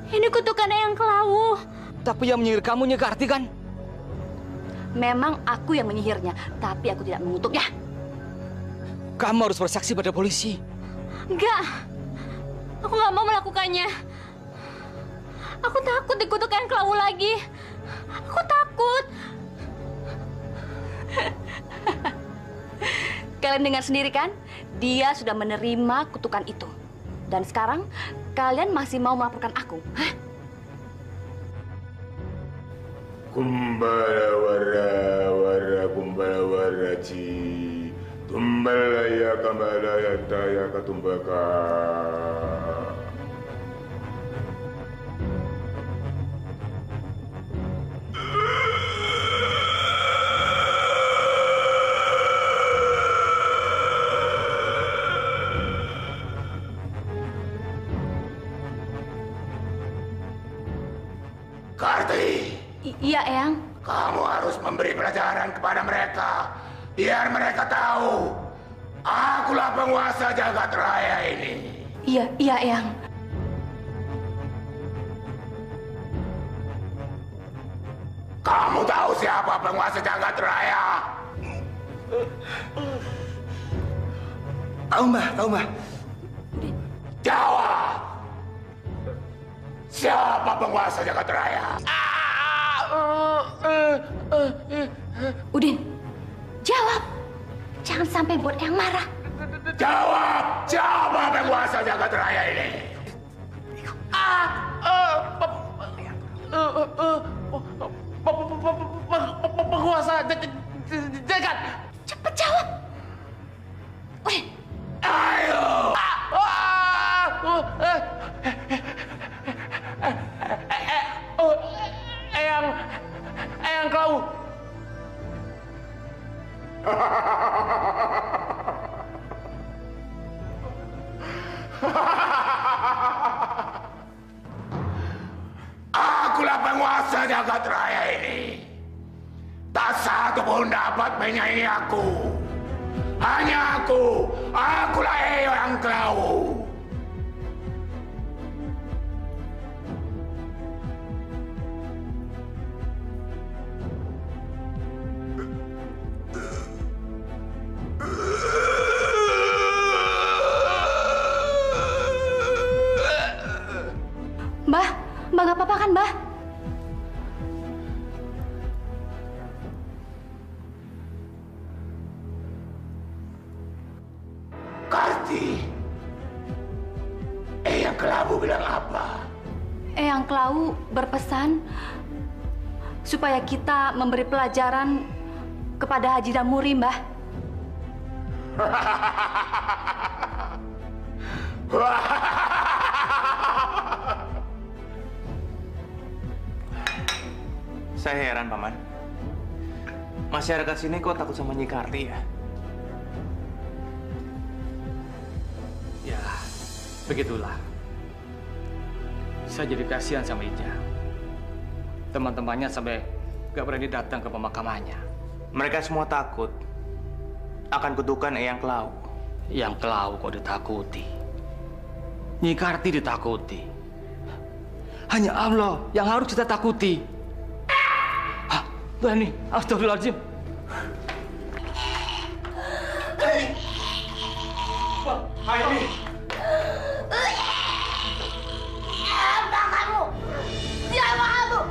Ini kutukan Eyang Klau. Tapi yang menyihir kamu Nyi Karti kan? Memang aku yang menyihirnya, tapi aku tidak mengutuknya. Kamu harus bersaksi pada polisi. Enggak. Aku nggak mau melakukannya. Aku takut dikutuk Eyang Klau lagi. Aku takut. Kalian dengar sendiri kan? Dia sudah menerima kutukan itu. Dan sekarang kalian masih mau melaporkan aku? Hah? Kumbala wara kumbala wara ci tumbala ya kambala ya daya katumbaka. Karti. Iya, Eyang. Kamu harus memberi pelajaran kepada mereka. Biar mereka tahu. Akulah penguasa jagat raya ini. Iya, Eyang. Kamu tahu siapa penguasa jagat raya? Tahu, Mbah. Jawab. Siapa penguasa jagat raya? Udin, jawab. Jangan sampai buat yang marah. Jawab. Siapa penguasa jagat raya ini? Penguasa jagat. Cepet jawab. Udin. Ayo. Eyang Klau. Akulah penguasa jagat raya ini. Tak satu pun dapat menyaingi aku. Hanya aku. Akulah Eyang Klau. Mbah nggak apa-apa kan, Mbah? Karti, Eyang Kelabu bilang apa? Eyang Klau berpesan supaya kita memberi pelajaran kepada Haji Damuri, Mbah. Saya heran, Paman. Masyarakat sini kok takut sama Nyi Karti ya? Ya, Begitulah. Saya jadi kasihan sama Ija. Teman-temannya sampai gak berani datang ke pemakamannya. Mereka semua takut akan kutukan Eyang Klau. Yang Klau kok ditakuti? Nyi Karti ditakuti. Hanya Allah yang harus kita takuti. Hah, Tuhan nih, astagfirullahaladzim. Aini. Apa kamu? Siapa kamu?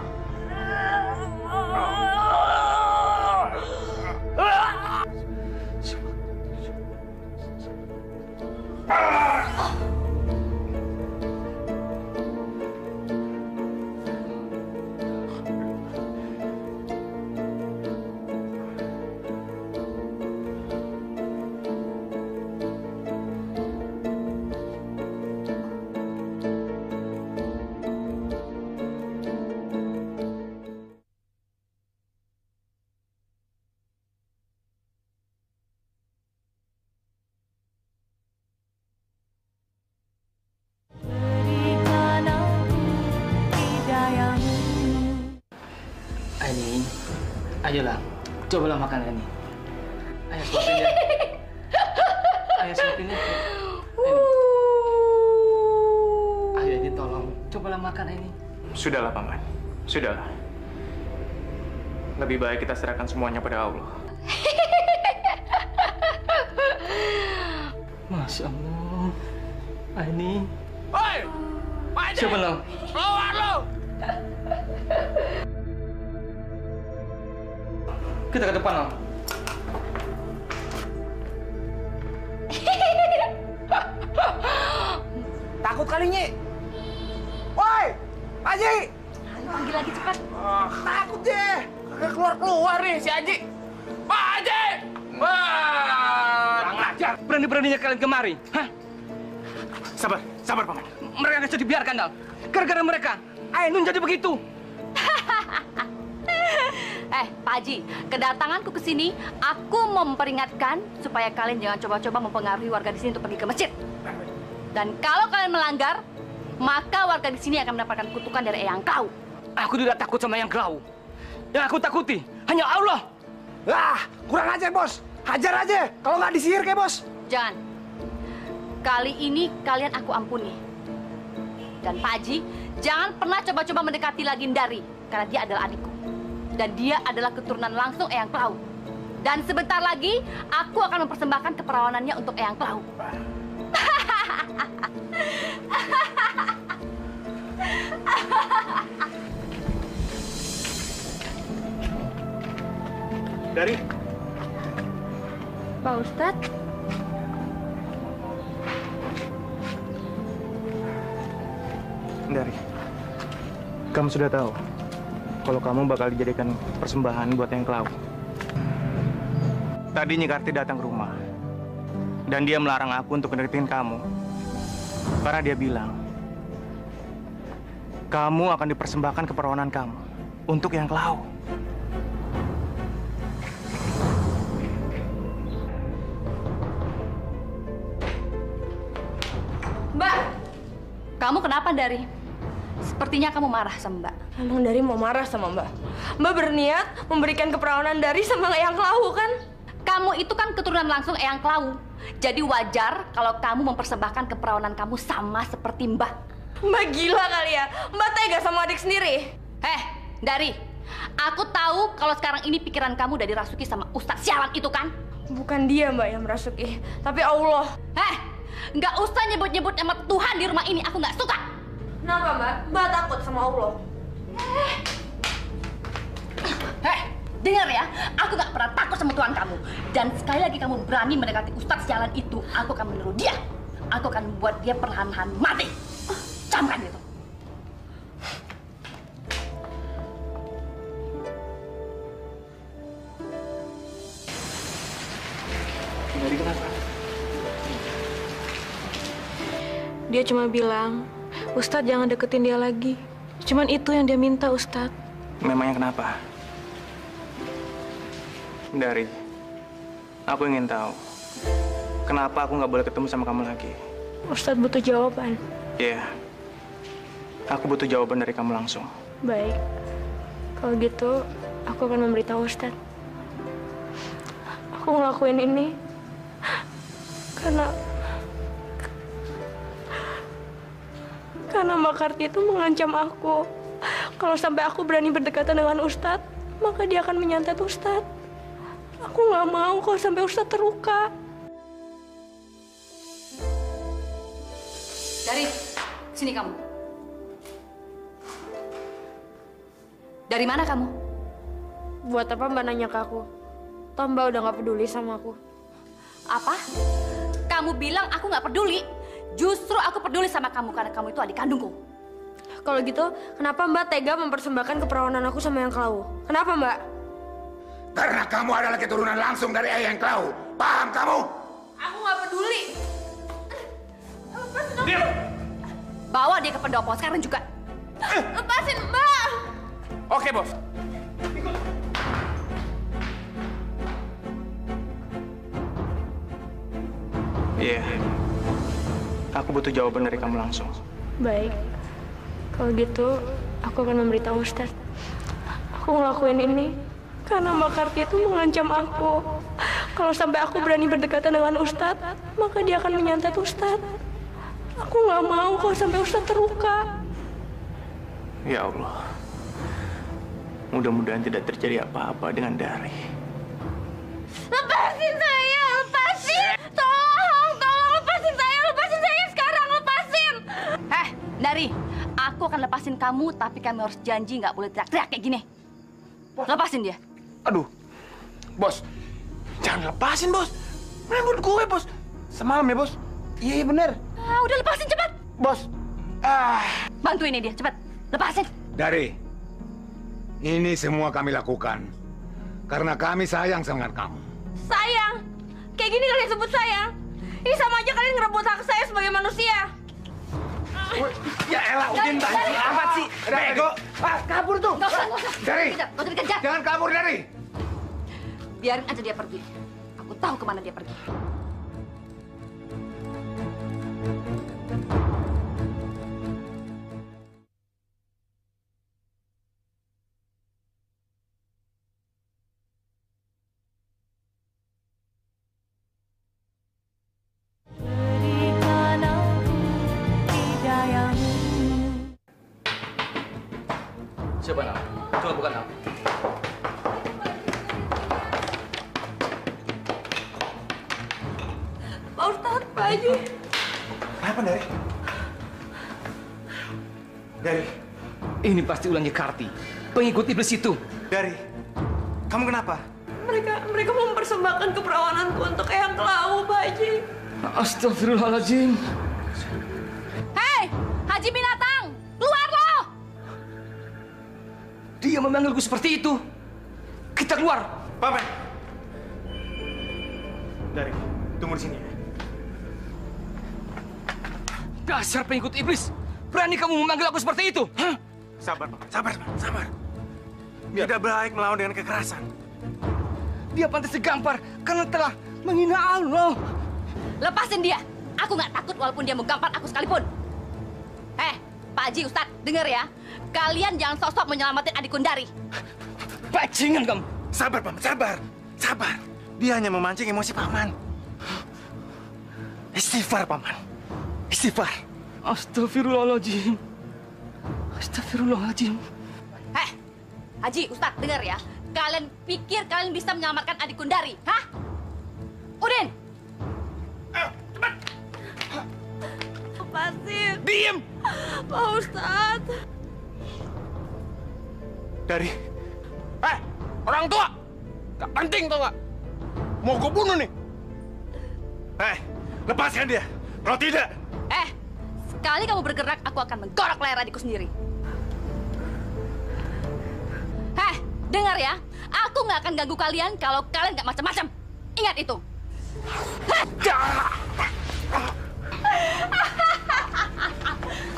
Aini, ayolah, cobalah makan ini. Ayo suapin ya. Ayo suapin ya. Ayo ini tolong, cobalah makan ini. Sudahlah, Paman. Sudahlah. Lebih baik kita serahkan semuanya pada Allah. Masya Allah. Aini. Hoi! Pak Haji! Siapa lo? Keluar lo! Kita ke depan, Om. Takut kali, Nyi. Woi, Haji! Panggil lagi cepat. Takut deh. Kagak keluar-keluar nih si Haji. Pak Haji! Wah! Kurang ajar. Berani-beraninya kalian kemari. Hah? Sabar, sabar, Paman. Mereka nggak bisa dibiarkan, Dal. Gara-gara mereka, Ainun jadi begitu. Pak Haji, kedatanganku ke sini, aku memperingatkan supaya kalian jangan coba-coba mempengaruhi warga di sini untuk pergi ke masjid. Dan kalau kalian melanggar, maka warga di sini akan mendapatkan kutukan dari Eyang Klau. Aku tidak takut sama Eyang Klau. Yang aku takuti hanya Allah. Ah, kurang ajar, Bos. Hajar aja. Kalau nggak disihir kayak Bos. Jangan. Kali ini kalian aku ampuni. Dan Pak Haji, jangan pernah coba-coba mendekati lagi Ndari, karena dia adalah adikku. Dan dia adalah keturunan langsung Eyang Klau. Dan sebentar lagi, aku akan mempersembahkan keperawanannya untuk Eyang Klau. Dari? Pak Ustadz? Dari. Kamu sudah tahu kalau kamu bakal dijadikan persembahan buat Eyang Klau. Tadi Nyi Karti datang ke rumah. Dan dia melarang aku untuk mendeketin kamu. Karena dia bilang, kamu akan dipersembahkan keperawanan kamu untuk Eyang Klau. Mbak, kamu kenapa, Dari? Sepertinya kamu marah sama Mbak. Emang Dari mau marah sama Mbak? Mbak berniat memberikan keperawanan Dari sama Eyang Klau, kan? Kamu itu kan keturunan langsung Eyang Klau. Jadi wajar kalau kamu mempersembahkan keperawanan kamu sama seperti Mbak. Mbak gila kali ya? Mbak tega sama adik sendiri? Dari, aku tahu kalau sekarang ini pikiran kamu udah dirasuki sama Ustadz sialan itu kan? Bukan dia Mbak yang merasuki, tapi Allah. Nggak usah nyebut-nyebut nama Tuhan di rumah ini, aku nggak suka. Kenapa Mbak? Mbak takut sama Allah. Dengar ya, aku nggak pernah takut sama Tuhan kamu. Dan sekali lagi kamu berani mendekati Ustadz sialan itu, aku akan meneru dia. Aku akan membuat dia perlahan-lahan mati. Camkan itu. Dari kenapa? Dia cuma bilang, Ustadz jangan deketin dia lagi. Cuman itu yang dia minta, Ustadz. Memangnya kenapa? Dari, aku ingin tahu kenapa aku nggak boleh ketemu sama kamu lagi. Ustadz butuh jawaban. Iya. Aku butuh jawaban dari kamu langsung. Baik. Kalau gitu, aku akan memberitahu Ustadz. Aku ngelakuin ini karena Mbak Karti itu mengancam aku. Kalau sampai aku berani berdekatan dengan Ustadz, maka dia akan menyantet Ustadz. Aku nggak mau kalau sampai Ustadz terluka. Dari sini kamu. Dari mana kamu? Buat apa Mbak nanya ke aku? Toh Mbak udah nggak peduli sama aku. Apa? Kamu bilang aku nggak peduli? Justru aku peduli sama kamu karena kamu itu adik kandungku. Kalau gitu, kenapa Mbak tega mempersembahkan keperawanan aku sama Eyang Klau? Kenapa Mbak? Karena kamu adalah keturunan langsung dari Eyang Klau. Paham kamu? Aku nggak peduli. Lepasin aku. Bawa dia ke pendopo sekarang juga. Lepasin Mbak. Oke, Bos. Iya. Aku butuh jawaban dari kamu langsung. Baik. Kalau gitu, aku akan memberitahu Ustadz. Aku ngelakuin ini karena Mbak Karti itu mengancam aku. Kalau sampai aku berani berdekatan dengan Ustadz, maka dia akan menyantet Ustadz. Aku nggak mau kalau sampai Ustadz terluka. Ya Allah. Mudah-mudahan tidak terjadi apa-apa dengan Dari. Lepasin saya, lepasin! Tolong lepasin saya sekarang, lepasin! Dari, aku akan lepasin kamu, tapi kami harus janji nggak boleh teriak-teriak kayak gini. Lepasin dia. Aduh, Bos, jangan lepasin, Bos. Rambut gue, Bos. Semalam ya, Bos. Iya, bener. Udah lepasin cepat. Bos. Bantu ini dia, cepat. Lepasin. Dari, ini semua kami lakukan karena kami sayang sama kamu. Sayang? Kayak gini kalian sebut sayang? Ini sama aja kalian ngerebut hak saya sebagai manusia. Ya elah, Udin banci amat sih. Bego. Kabur tuh. Nggak usah. Dari. Nggak usah dikejar. Jangan kabur, Dari. Biarin aja dia pergi. Aku tahu kemana dia pergi. Siapa nak? Coba bukan nak. Pak Ustadz, Pak Haji. Kenapa, Dari? Dari. Ini pasti ulangnya Karti, pengikut iblis itu. Dari. Kamu kenapa? Mereka mau mempersembahkan keperawananku untuk Eyang Klau, Pak Haji. Astagfirullahaladzim. Hei, Haji Binatang, keluar lo! Dia memanggilku seperti itu. Kita keluar. Paman. Dari, tunggu di sini ya. Dasar pengikut iblis. Berani kamu memanggil aku seperti itu? Hah? Sabar, Paman. Sabar. Tidak baik melawan dengan kekerasan. Dia pantas digampar karena telah menghina Allah. Lepasin dia. Aku nggak takut walaupun dia mau gampar aku sekalipun. Pak Haji, Ustadz, dengar ya. Kalian jangan sosok menyelamatin adik Kundari. Bajingan kamu. Sabar, Paman. Sabar. Dia hanya memancing emosi Paman. Istighfar, Paman. Istighfar. Astagfirullahaladzim. Haji, Ustadz, dengar ya. Kalian pikir kalian bisa menyelamatkan adik Kundari? Hah? Udin! Cepat! Lepasin. Diem! Pak Ustadz. Dari. Orang tua! Gak penting tau gak? Mau gue bunuh nih. Lepaskan dia. Kalau tidak. Sekali kamu bergerak, aku akan menggorok leher adikku sendiri. Dengar ya. Aku nggak akan ganggu kalian kalau kalian nggak macam-macam. Ingat itu.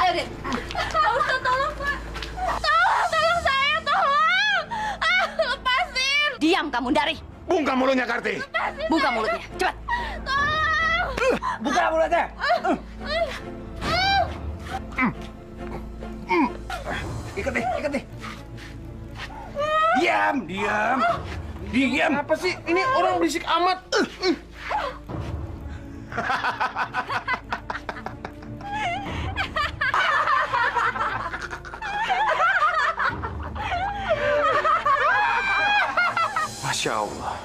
Ayo, Din. Pak Ustadz, tolong, Pak. Tolong saya, tolong. Lepasin. Diam kamu, Dari. Bungkam mulutnya, Karti. Buka mulutnya, cepat. Tolong. Buka mulutnya. Ikat deh. Diam. Apa sih? Ini orang berisik amat. Masya Allah.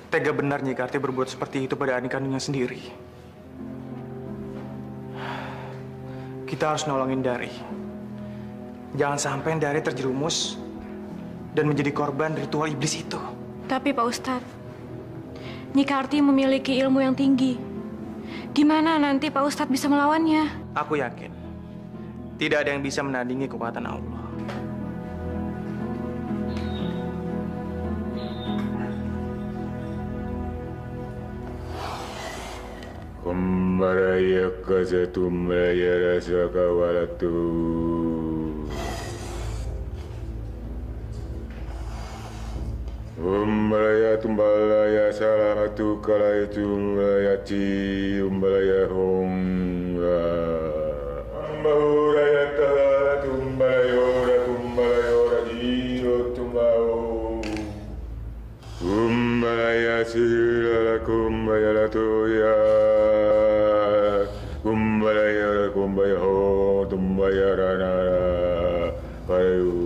Tega benar Nyi Karti berbuat seperti itu pada adik kandungnya sendiri. Kita harus nolongin Dari. Jangan sampai Dari terjerumus dan menjadi korban ritual iblis itu. Tapi Pak Ustadz, Nyi Karti memiliki ilmu yang tinggi. Gimana nanti Pak Ustadz bisa melawannya? Aku yakin tidak ada yang bisa menandingi kekuatan Allah. Kumbaraya kasatumaya rasa kawalatu. Umbalaya tumbalaya salamatu kalaya tumbalaya ci umbalaya hongga. Ambahuraya tala tumbalaya ora jiro tumbao. Umbalaya sila kumbaya latoya. Kumbaya ho tumbaya ranara payu.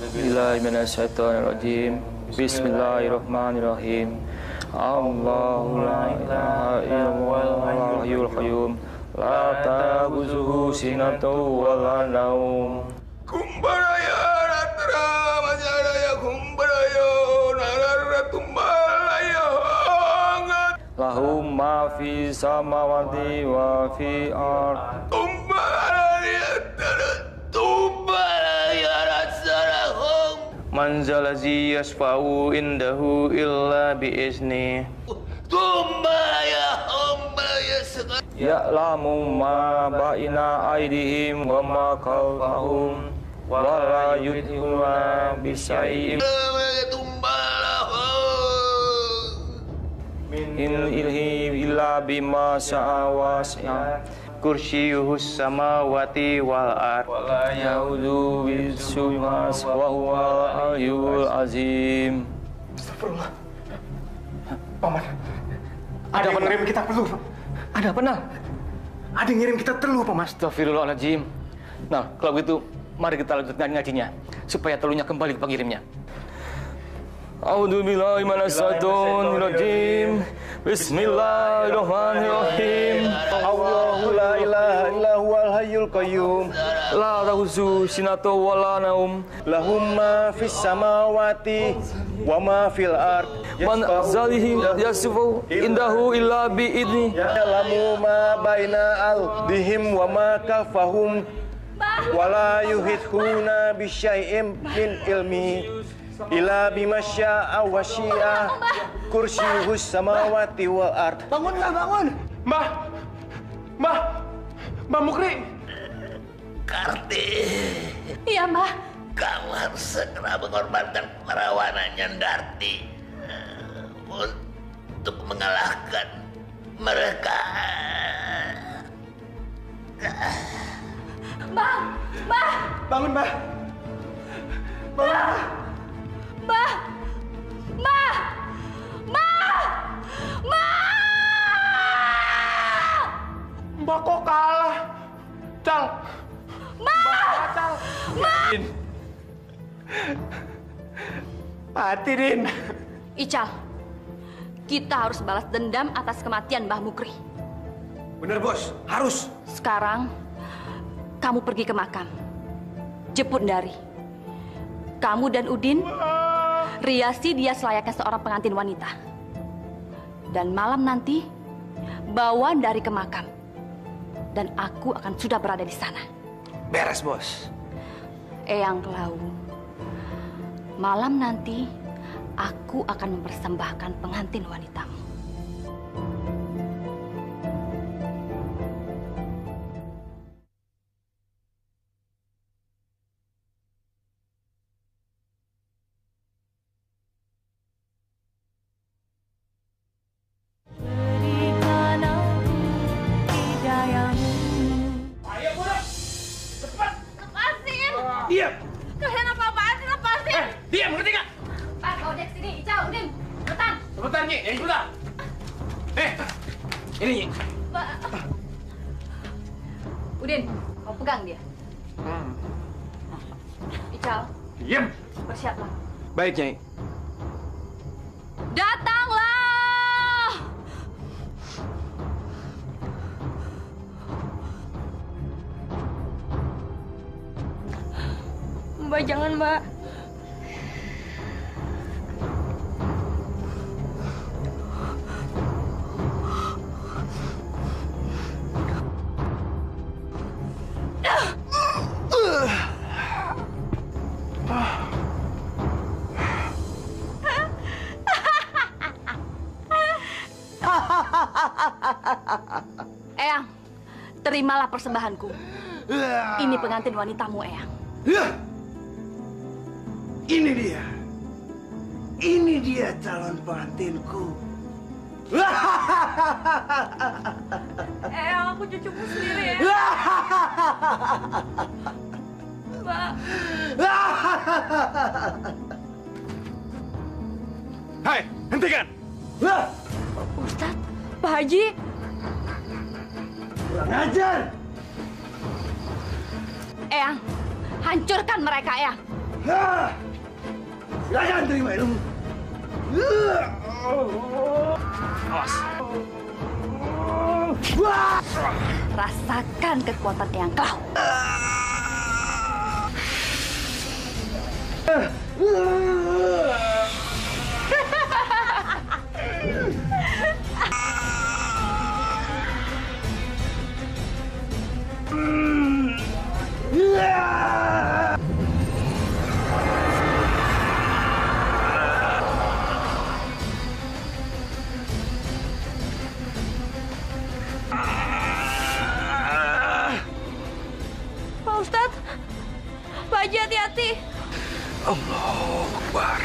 Bismillahirrahmanirrahim. Bismillahirrahmanirrahim. Allahu la ilaha illallah hayyul qayyum. La ta'khuzuhu sinatun wa la naum. Kumbaraya ratra majaraya kumbaraya narara tumbalaya hangat. Lahu ma fi samawati wa fi ard. Tumbalaya ratsarahum. Manzalazi yasfa'u indahu illa bi'izni. Tumbalaya humbalaya sekali. Ya'lamu ma baina aydihim wa ma khalfahum wa la yuhituna bi syai'in min ilmihi illa bima syaa wasi'a Kursiyuhus samawati wal ard. wa la ya'udu bisumas wa huwal aliyyul azim. Astagfirullah. Paman, ada yang mengirim kita telur. Ada apa, Nal? Ada yang ngirim kita telur, Paman. Astagfirullahaladzim. Nah, kalau gitu, mari kita lanjutkan ngajinya, supaya telurnya kembali ke pengirimnya. A'udzubillahi minasyaitonir rajim. Bismillahirrahmanirrahim. Allahu la ilaha illa huwal hayyul qayyum. La ta'khuzuhu sinatun wa la naum. Lahum ma fis samawati wa ma fil ard. Man zalihi yasifu indahu illa bi'idni. Ya'lamu ma baina al-dihim wa ma kafahum wa la yuhithuna bi syai'in min ilmi ila bima syaa wa syi'a kursiyuhus samawati wal ard. Bangun, bangun. Mbah Mukri. Karti. Iya, Mbah. Kamu harus segera mengorbankan keperawanannya Darti untuk mengalahkan mereka. Mbah. Bangun, Mbah. Mbah. Mbah kok kalah? Cal. Mbah. Mati, Din. Ical, kita harus balas dendam atas kematian Mbah Mukri. Bener, Bos. Harus. Sekarang, kamu pergi ke makam. Jemput Dari. Kamu dan Udin riasi dia selayaknya seorang pengantin wanita. Dan malam nanti, bawa Dari ke makam. Dan aku akan sudah berada di sana. Beres, Bos. Eyang Klau, malam nanti aku akan mempersembahkan pengantin wanitamu. Ini. Pak. Udin, kau pegang dia. Ical. Diam. Bersiaplah. Baik, Nyai. Datanglah! Mbak, jangan, Mbak. Eyang, terimalah persembahanku. Ini pengantin wanitamu, Eyang. Ini dia. Ini dia calon pengantinku. Eyang, aku cucuku sendiri ya. Mbak. Hai, hentikan! Ustadz, Pak Haji. Kurang ajar! Eyang, hancurkan mereka, Eyang. Silakan terima ilmu. Awas. Rasakan kekuatan Eyang Klau. Pak Ustadz, Pak Haji hati-hati. Allahu Akbar.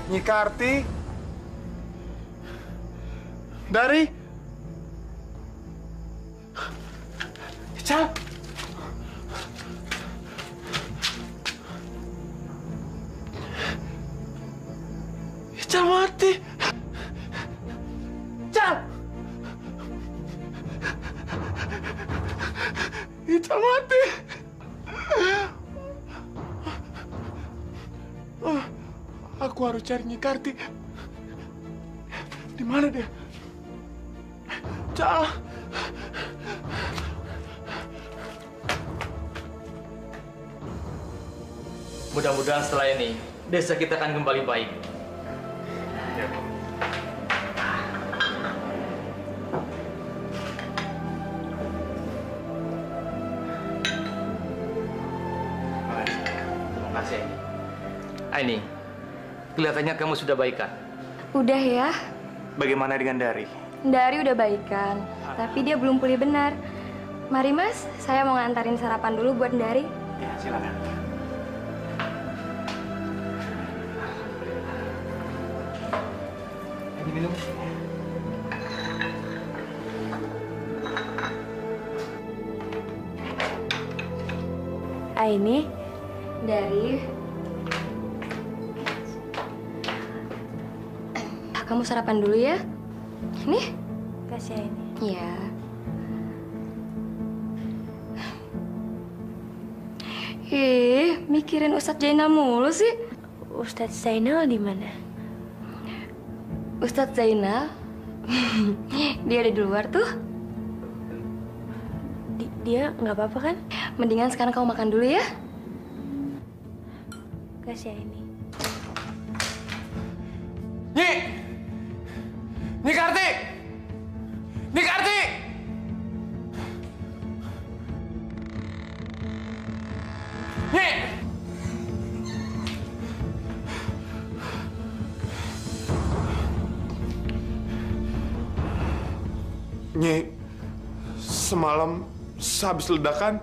Nyi Karti dari Ical. Ical mati. Ical. Ical mati. Aku harus cari Nyi Karti. Di mana dia? Cal. Mudah-mudahan setelah ini desa kita akan kembali baik. Terima kasih. Aini, kelihatannya kamu sudah baikan. Udah ya. Bagaimana dengan Dari? Dari udah baikan, tapi dia belum pulih benar. Mari Mas, saya mau ngantarin sarapan dulu buat Dari. Ya, silakan. Ini minum. Aini, Dari. Kamu sarapan dulu ya. Nih. Kasih Aini. Iya. Mikirin Ustadz Zainal mulu sih. Ustadz Zainal di mana? Ustadz Zainal? Dia ada di luar tuh. Dia nggak apa-apa kan? Mendingan sekarang kamu makan dulu ya. Kasih Aini. Nyi! Nyi Karti! Nyi Karti! Nyi! Nyi, semalam sehabis ledakan,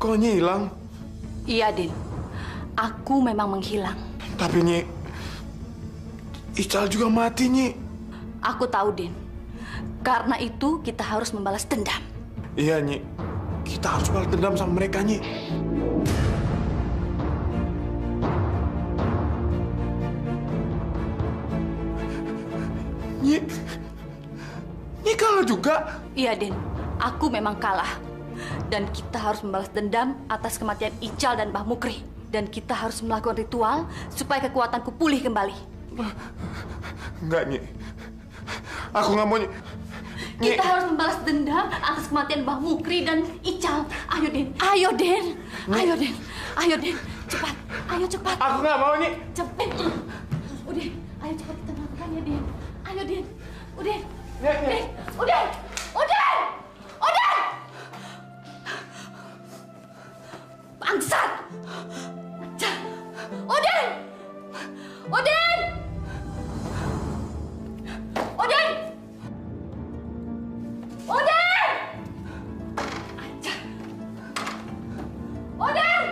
kok Nyi hilang? Iya, Din. Aku memang menghilang. Tapi Nyi, Ical juga mati, Nyi. Aku tahu, Din. Karena itu kita harus membalas dendam. Iya, Nyi. Kita harus balas dendam sama mereka, Nyi. Nyi kalah juga? Iya, Din. Aku memang kalah. Dan kita harus membalas dendam atas kematian Ical dan Mbah Mukri. Dan kita harus melakukan ritual supaya kekuatanku pulih kembali. Enggak, Nyi. Aku nggak mau, Nyi. Kita harus membalas dendam atas kematian Mbah Mukri dan Ical. Ayo, Din. Ayo, Din. Ayo, Din. Ayo, Din. Cepat. Ayo, cepat. Aku nggak mau, Nyi. Cepat. Udah. Ayo, cepat kita melakukannya, Din. Ayo, Din. Udah. Din. Udah. Udah. Udah. Bangsat. Udin! Udin! Udin! Udin! Udin!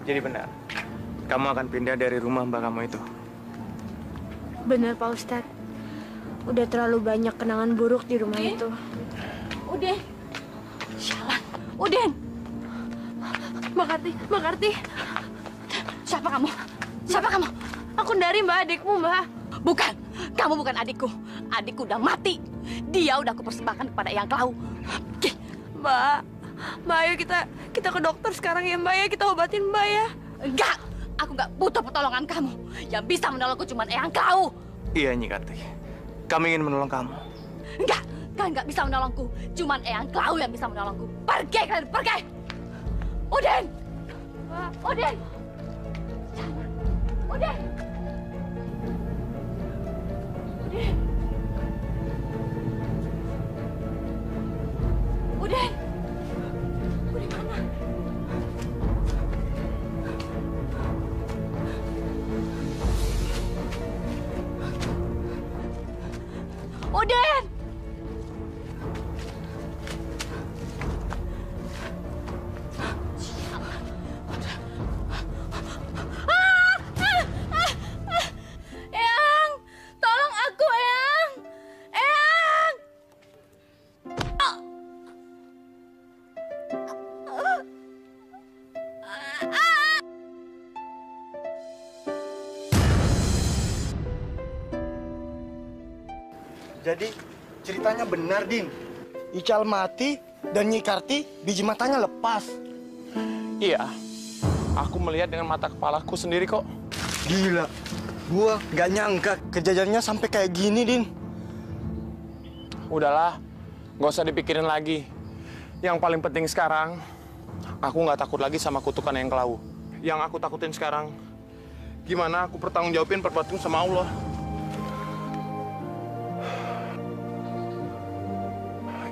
Jadi benar, kamu akan pindah dari rumah mbak kamu itu. Benar, Pak Ustadz. Udah terlalu banyak kenangan buruk di rumah itu. Udin! Sialan! Udin! Mbak Karti. Siapa kamu? Siapa kamu? Aku dari Mbak, adikmu, Mbak. Bukan, kamu bukan adikku. Adikku udah mati. Dia udah aku persembahkan kepada Eyang Klau. Mbak, ayo kita ke dokter sekarang ya, Mbak ya. Kita obatin Mbak ya. Enggak, aku nggak butuh pertolongan kamu. Yang bisa menolongku cuma Eyang Klau. Iya, Nyi Karti. Kami ingin menolong kamu. Enggak, kalian nggak bisa menolongku. Cuman Eyang Klau yang bisa menolongku. Pergi kalian, pergi! Udin! Udin! Jangan! Udin! Udin! Udin! Udin mana? Udin! Eyang! Tolong aku, Eyang! Eyang! Jadi ceritanya benar, Din. Ical mati dan Nyi Karti biji matanya lepas. Iya, aku melihat dengan mata kepalaku sendiri kok. Gila, gua gak nyangka kejadiannya sampai kayak gini, Din. Udahlah, nggak usah dipikirin lagi. Yang paling penting sekarang, aku nggak takut lagi sama kutukan Eyang Klau. Yang aku takutin sekarang, gimana aku bertanggung jawabin perbuatanku sama Allah.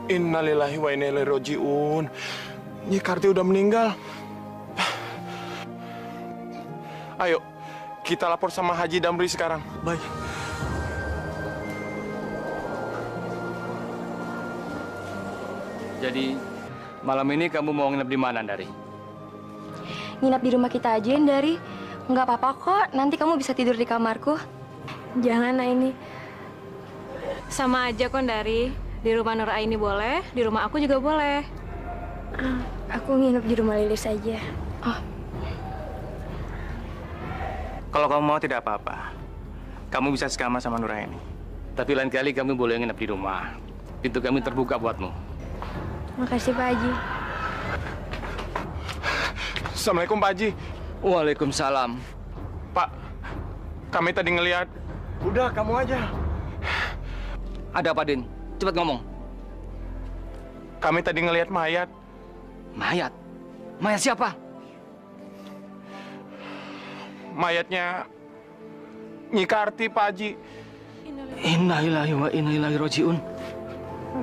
Innalillahi wa inna ilaihi raji'un. Nyi Karti udah meninggal. Ayo, kita lapor sama Haji Damri sekarang. Baik. Jadi, malam ini kamu mau nginep di mana, Dari? Nginap di rumah kita aja, Dari. Nggak apa-apa kok, nanti kamu bisa tidur di kamarku. Jangan, ini. Sama aja kok, Dari. Di rumah Nur Aini boleh, di rumah aku juga boleh. Aku nginep di rumah Lilis aja. Oh. Kalau kamu mau tidak apa-apa. Kamu bisa sekamar sama Nur Aini. Tapi lain kali kamu boleh nginep di rumah. Pintu kami terbuka buatmu. Makasih, Pak Haji. Assalamualaikum, Pak Haji. Waalaikumsalam. Pak, kami tadi ngelihat. Udah, kamu aja. Ada apa, Din? Cepat ngomong. Kami tadi ngelihat mayat. Mayat? Mayat siapa? mayatnya Nyi Karti, Pak Haji. Innalillahi wa inna ilaihi rajiun.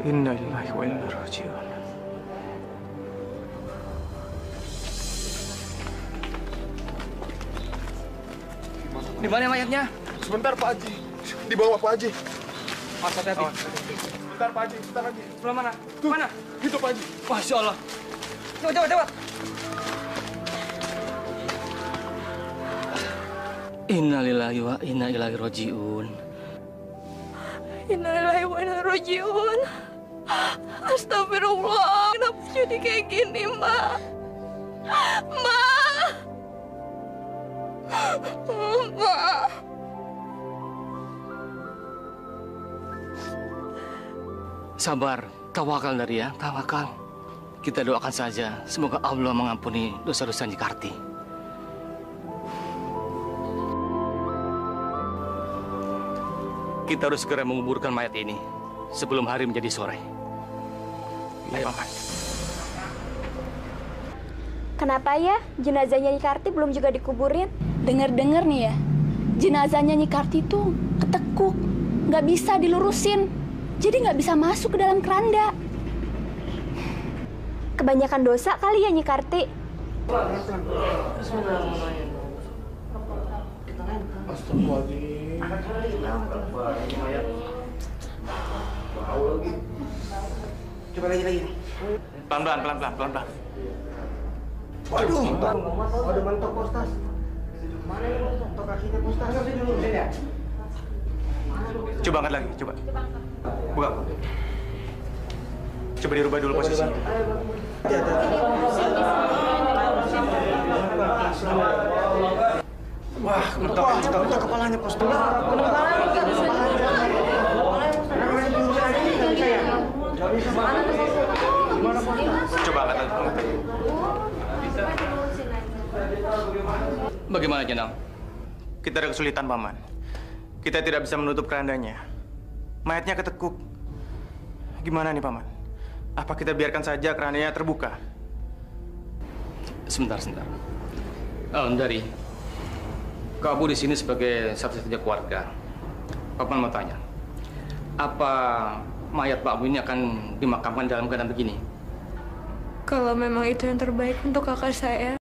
Innalillahi wa inna ilaihi rajiun. Di mana mayatnya? Sebentar, Pak Haji. Di bawah, Pak Haji. Mas, hati-hati. Sebentar, Pak Haji. Sebentar lagi. Sebelah mana? Tuh. Mana? Itu, Pak Haji. Masya Allah. Cepat. Innalillahi wa inna ilaihi rajiun. Innalillahi wa inna ilaihi rajiun. Astagfirullah, kenapa jadi kayak gini, Mbak? Mbak! Mbak! Sabar, tawakal dari ya, tawakal. Kita doakan saja, semoga Allah mengampuni dosa-dosa Nyi Karti. Kita harus segera menguburkan mayat ini sebelum hari menjadi sore. Ayo, Paman. Kenapa ya jenazahnya Nyi Karti belum juga dikuburin? Dengar-dengar nih ya, jenazahnya Nyi Karti tuh ketekuk, nggak bisa dilurusin, jadi nggak bisa masuk ke dalam keranda. Kebanyakan dosa kali ya Nyi Karti. Coba lagi. Pelan-pelan. Waduh, ada mentok postas. Mana yang mentok kakinya postas? Coba angkat lagi, coba. Buka. Coba dirubah dulu posisinya. Wah, mentok kepalanya postas. Coba angkat lagi. Bagaimana, Jenang? Kita ada kesulitan, Paman. Kita tidak bisa menutup kerandanya. Mayatnya ketekuk. Gimana nih, Paman? Apa kita biarkan saja kerandanya terbuka? Sebentar. Dari, kamu di sini sebagai satu-satunya keluarga. Paman mau tanya, apa mayat Pak Bu ini akan dimakamkan dalam keadaan begini? Kalau memang itu yang terbaik untuk kakak saya,